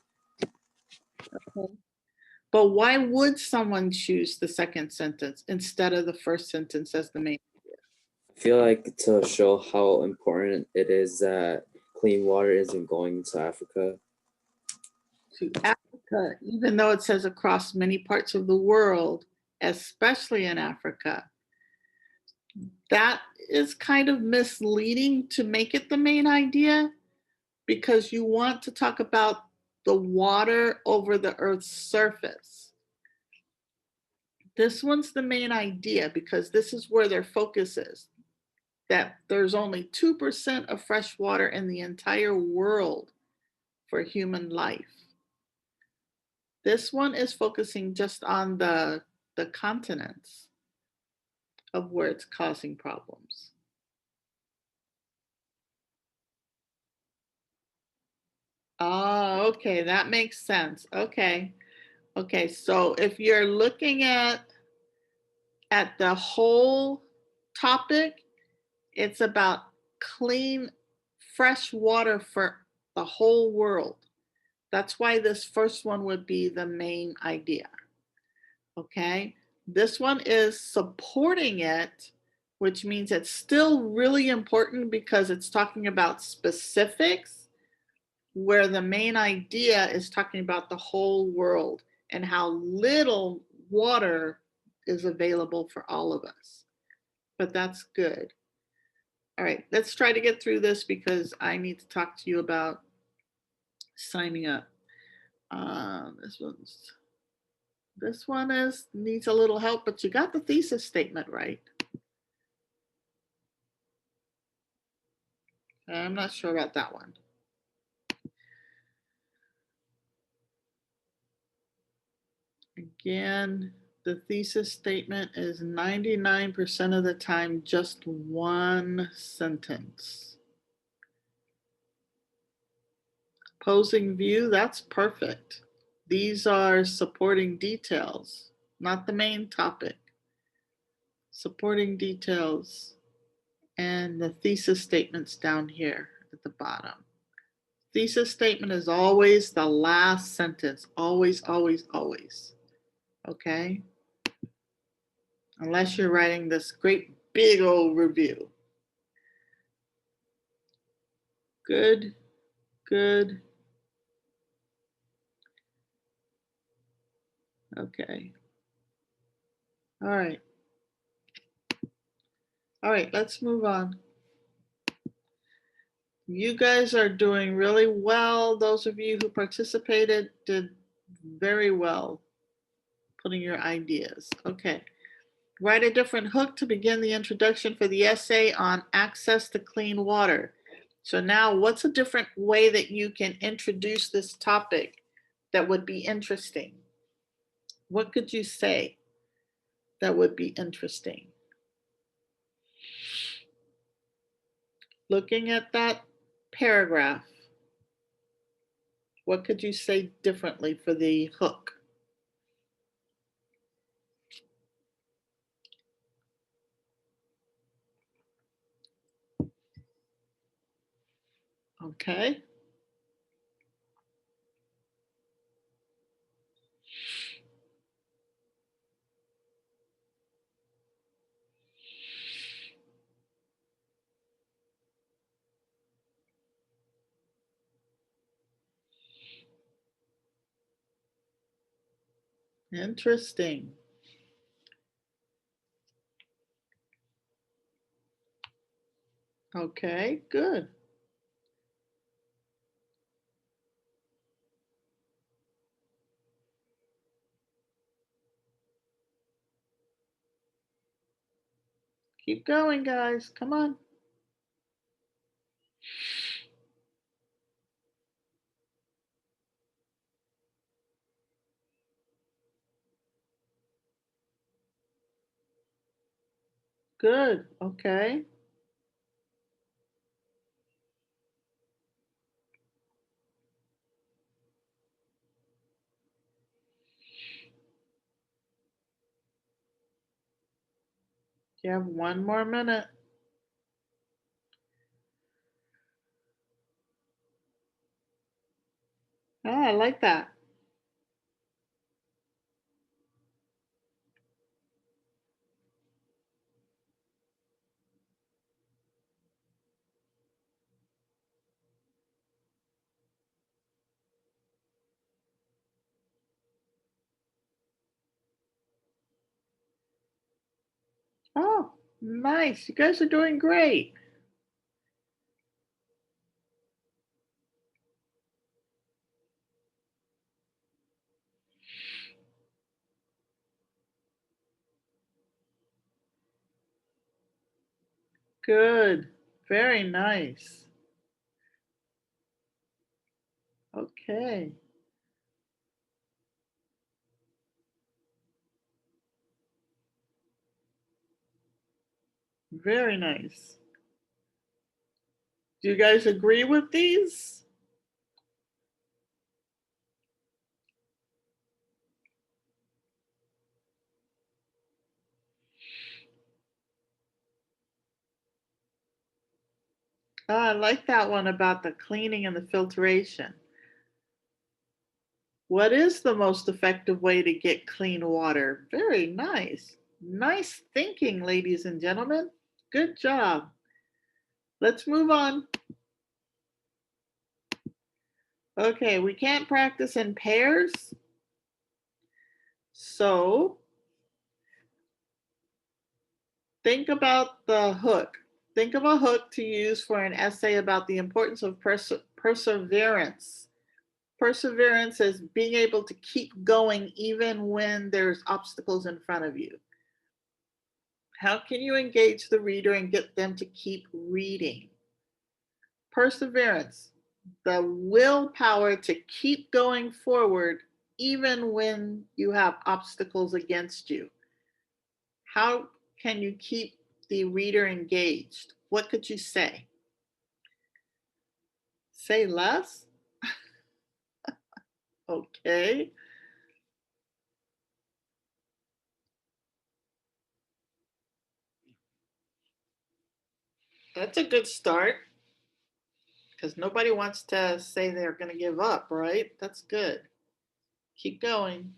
Okay. But why would someone choose the second sentence instead of the first sentence as the main? I feel like to show how important it is that clean water isn't going to Africa. To Africa, even though it says across many parts of the world, especially in Africa. That is kind of misleading to make it the main idea because you want to talk about the water over the Earth's surface. This one's the main idea because this is where their focus is, that there's only 2% of fresh water in the entire world for human life. This one is focusing just on the continents of where it's causing problems. Oh, okay, that makes sense. Okay. Okay, so if you're looking at the whole topic, it's about clean, fresh water for the whole world. That's why this first one would be the main idea. Okay, this one is supporting it, which means it's still really important because it's talking about specifics, where the main idea is talking about the whole world and how little water is available for all of us. But that's good. All right, let's try to get through this because I need to talk to you about signing up. This one needs a little help, but you got the thesis statement right. I'm not sure about that one. Again, the thesis statement is 99% of the time just one sentence. Opposing view, that's perfect. These are supporting details, not the main topic. Supporting details and the thesis statements down here at the bottom. Thesis statement is always the last sentence, always, always, always. Okay? Unless you're writing this great big old review. Good, good. Okay. All right. All right, let's move on. You guys are doing really well. Those of you who participated did very well putting your ideas. Okay. Write a different hook to begin the introduction for the essay on access to clean water. So now what's a different way that you can introduce this topic that would be interesting? What could you say that would be interesting? Looking at that paragraph, what could you say differently for the hook? Okay. Interesting. Okay, good. Keep going, guys. Come on. Good. Okay. You have 1 more minute. Ah, I like that. Oh, nice. You guys are doing great. Good. Very nice. Okay. Very nice. Do you guys agree with these? Oh, I like that one about the cleaning and the filtration. What is the most effective way to get clean water? Very nice. Nice thinking, ladies and gentlemen. Good job. Let's move on. Okay, we can't practice in pairs. So think about the hook. Think of a hook to use for an essay about the importance of perseverance. Perseverance is being able to keep going even when there's obstacles in front of you. How can you engage the reader and get them to keep reading? Perseverance, the willpower to keep going forward even when you have obstacles against you. How can you keep the reader engaged? What could you say? Say less? Okay. That's a good start because nobody wants to say they're going to give up, right? That's good. Keep going.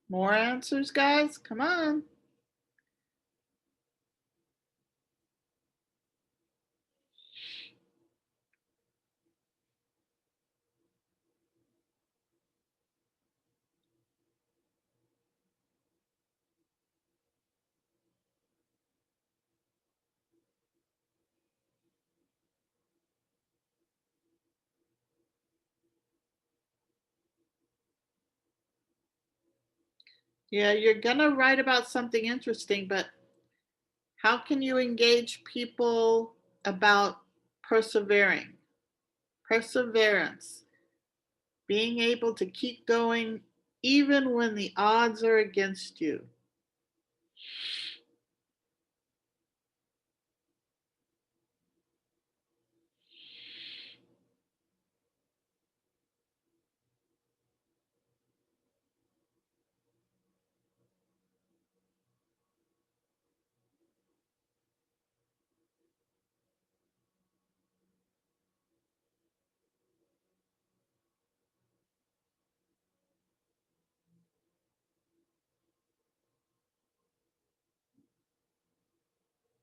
More answers, guys? Come on. Yeah, you're going to write about something interesting, but how can you engage people about persevering? Perseverance, being able to keep going even when the odds are against you.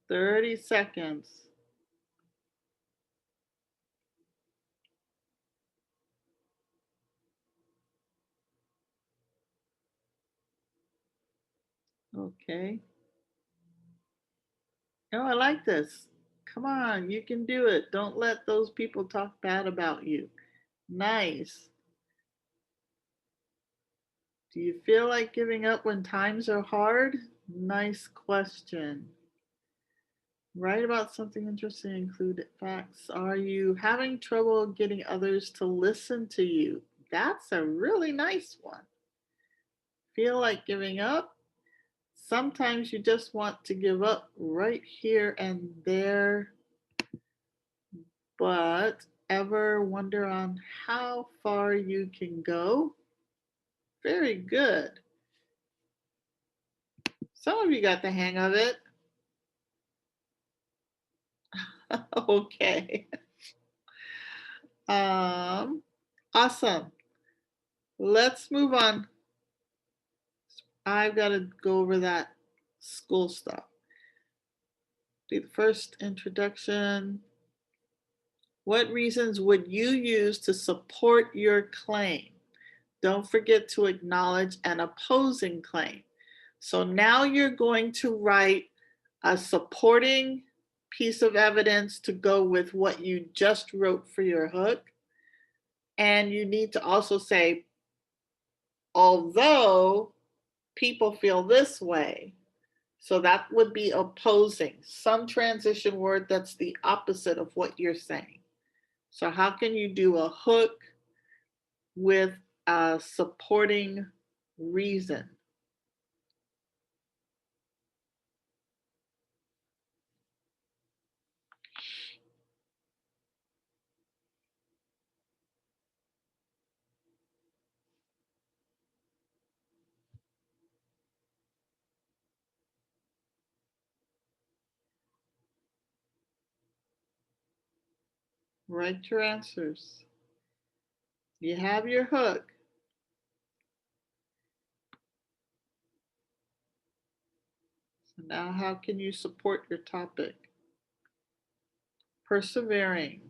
Thirty seconds. Okay. Oh, I like this. Come on, you can do it. Don't let those people talk bad about you. Nice. Do you feel like giving up when times are hard? Nice question. Write about something interesting, include facts. Are you having trouble getting others to listen to you? That's a really nice one. Feel like giving up? Sometimes you just want to give up right here and there, but ever wonder on how far you can go? Very good. Some of you got the hang of it. Okay. Awesome. Let's move on. I've got to go over that school stuff. Do the first introduction. What reasons would you use to support your claim? Don't forget to acknowledge an opposing claim. So now you're going to write a supporting piece of evidence to go with what you just wrote for your hook. And you need to also say, although people feel this way, so that would be opposing, some transition word that's the opposite of what you're saying. So how can you do a hook with a supporting reason? Write your answers. You have your hook. So now how can you support your topic? Persevering.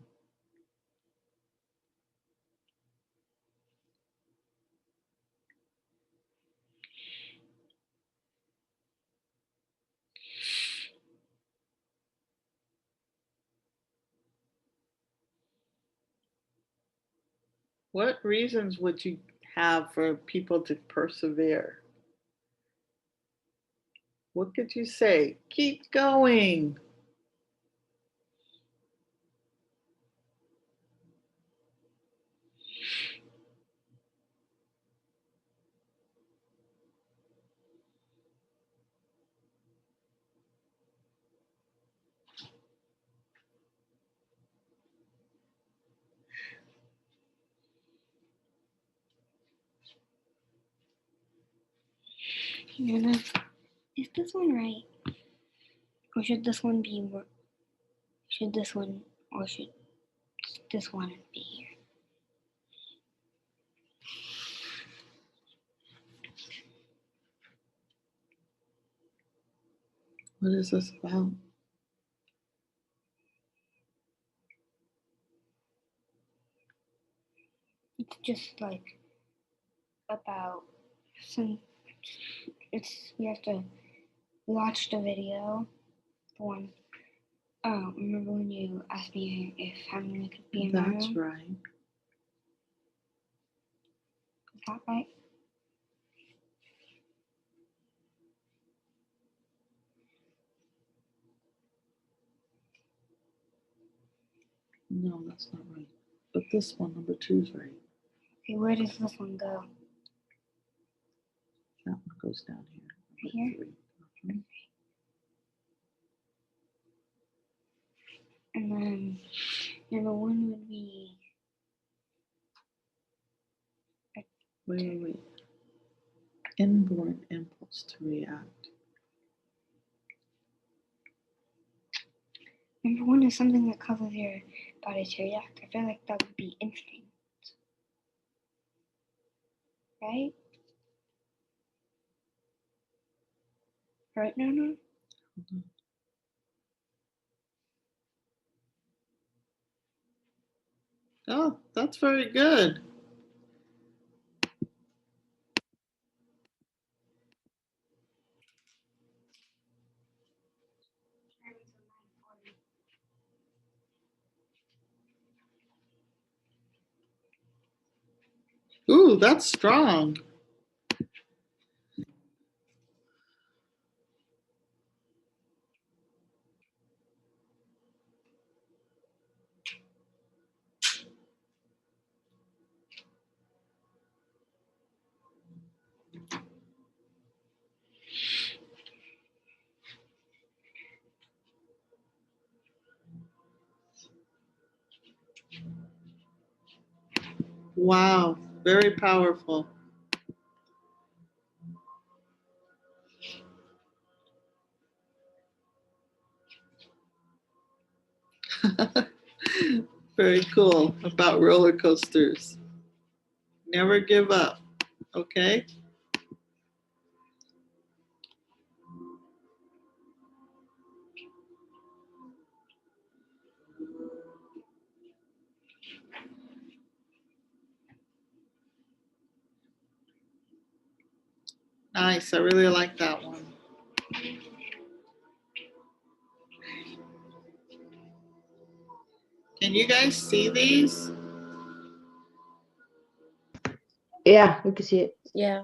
What reasons would you have for people to persevere? What could you say? Keep going. Hannah, is this one right? Or should this one be, should this one, or should this one be here? What is this about? It's just like about some, we have to watch the video, the one, remember when you asked me if Hannah could be in my room? That's right. Is that right? No, that's not right. But this one, number 2 is right. Okay, where does this one go? That one goes down here. Here? 3. Okay. And then number 1 would be, Wait. Inborn impulse to react. number 1 is something that causes your body to react. I feel like that would be instinct. Right? Right, no? Oh, that's very good. Ooh, that's strong. Wow, very powerful. Very cool about roller coasters. Never give up, okay? Nice, I really like that one. Can you guys see these? Yeah, we can see it. Yeah.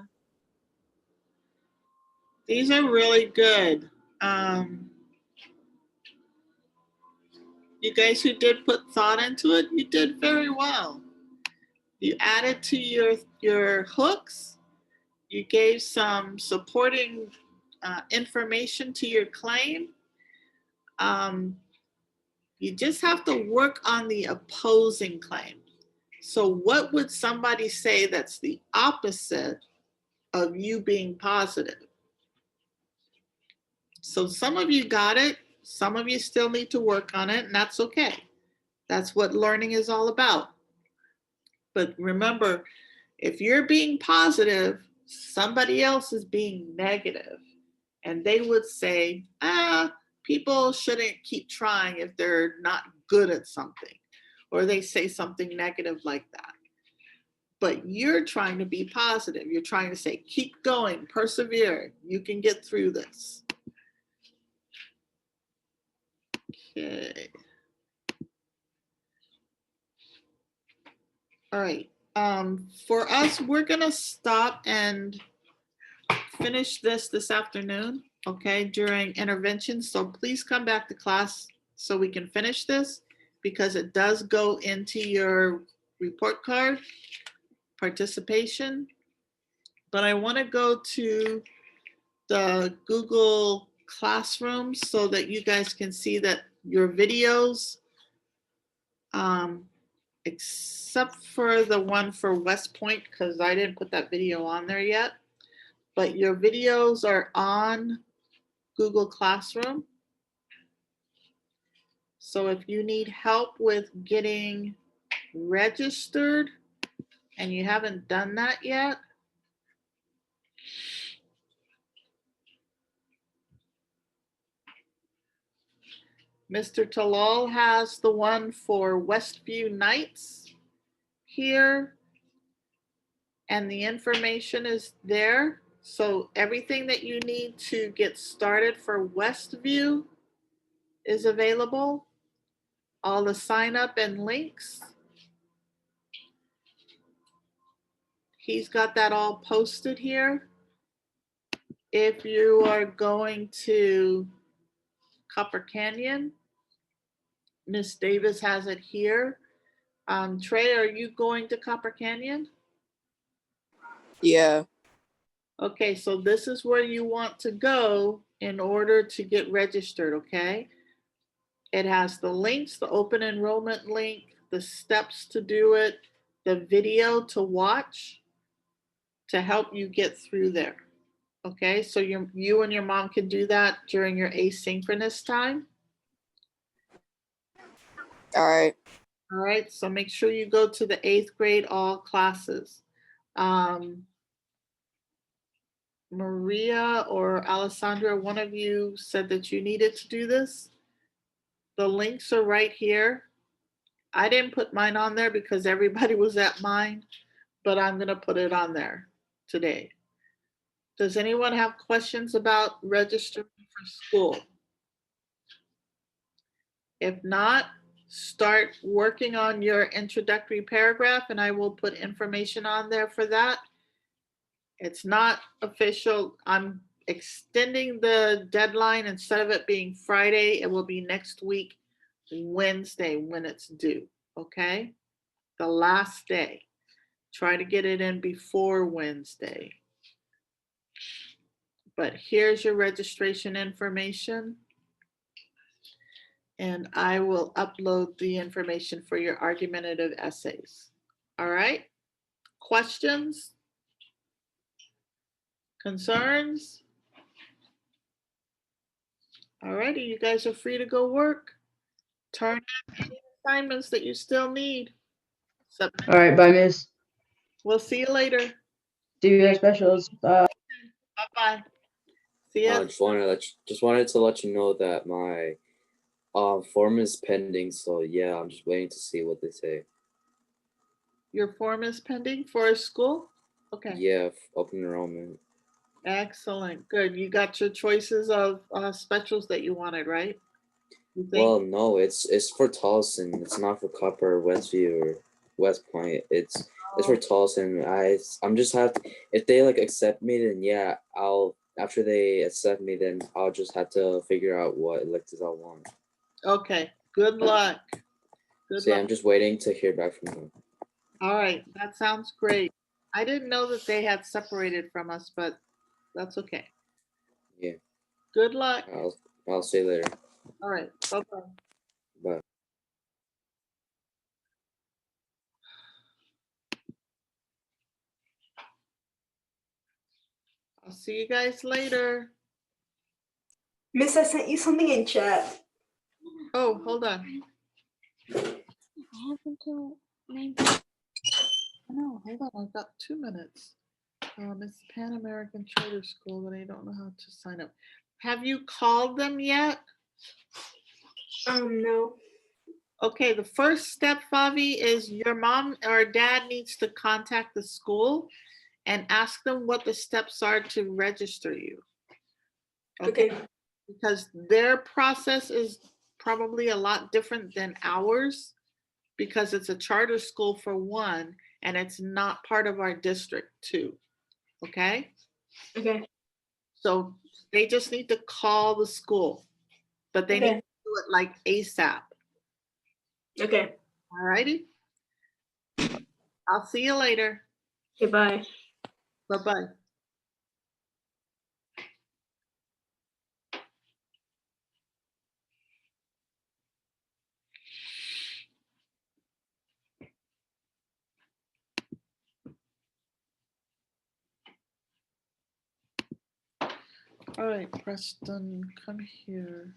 These are really good. You guys who did put thought into it, you did very well. You added to your hooks. You gave some supporting information to your claim. You just have to work on the opposing claim. So what would somebody say that's the opposite of you being positive? So some of you got it, some of you still need to work on it, and that's okay. That's what learning is all about. But remember, if you're being positive, somebody else is being negative. And they would say, people shouldn't keep trying if they're not good at something. Or they say something negative like that. But you're trying to be positive. You're trying to say, keep going, persevere. You can get through this. Okay. All right. For us, we're going to stop and finish this afternoon. okay, during intervention. So please come back to class so we can finish this, because it does go into your report card, participation. But I want to go to the Google Classroom so that you guys can see that your videos, except for the one for West Point, because I didn't put that video on there yet, but your videos are on Google Classroom. So if you need help with getting registered and you haven't done that yet, Mr. Talal has the one for Westview Nights here, and the information is there. So everything that you need to get started for Westview is available. All the sign up and links. He's got that all posted here. If you are going to Copper Canyon, Miss Davis has it here. Trey, are you going to Copper Canyon? Yeah. Okay, so this is where you want to go in order to get registered, okay? It has the links, the open enrollment link, the steps to do it, the video to watch to help you get through there. Okay, so you and your mom can do that during your asynchronous time. All right. All right, so make sure you go to the 8th grade all classes. Maria or Alessandra, one of you said that you needed to do this. The links are right here. I didn't put mine on there because everybody was at mine, but I'm gonna put it on there today. Does anyone have questions about registering for school? If not, start working on your introductory paragraph and I will put information on there for that. It's not official. I'm extending the deadline. Instead of it being Friday, it will be next week, Wednesday, when it's due, okay? The last day. Try to get it in before Wednesday. But here's your registration information. And I will upload the information for your argumentative essays. All right? Questions? Concerns? All righty, you guys are free to go work. Turn in any assignments that you still need. Submit. All right, bye, Miss. We'll see you later. See you at specials. Bye. Bye-bye. See ya. Just wanted to let you know that my form is pending. So yeah, I'm just waiting to see what they say. Your form is pending for school? Okay. Yeah, open enrollment. Excellent. Good. You got your choices of specials that you wanted, right? You think? Well, no, it's for Tolleson. It's not for Copper, Westview, or West Point. It's for Tolleson. I'm just have to, if they like accept me, then yeah, after they accept me, then I'll just have to figure out what electives I want. Okay. Good luck. Good So yeah, luck. I'm just waiting to hear back from them. All right. That sounds great. I didn't know that they had separated from us, but that's okay. Yeah. Good luck. I'll see you later. All right. Bye-bye. Bye. I'll see you guys later. Miss, I sent you something in chat. Oh, hold on. I have until 9. No, hold on. I've got 2 minutes. It's Pan American Charter School, but I don't know how to sign up. Have you called them yet? No. Okay, the first step, Favi, is your mom or dad needs to contact the school and ask them what the steps are to register you. Okay. Because their process is probably a lot different than ours because it's a charter school for one, and it's not part of our district too. Okay? Okay. So they just need to call the school, but they need Okay. to do it like ASAP. Okay. All righty. I'll see you later. Okay, bye. Bye-bye. All right, Preston, come here.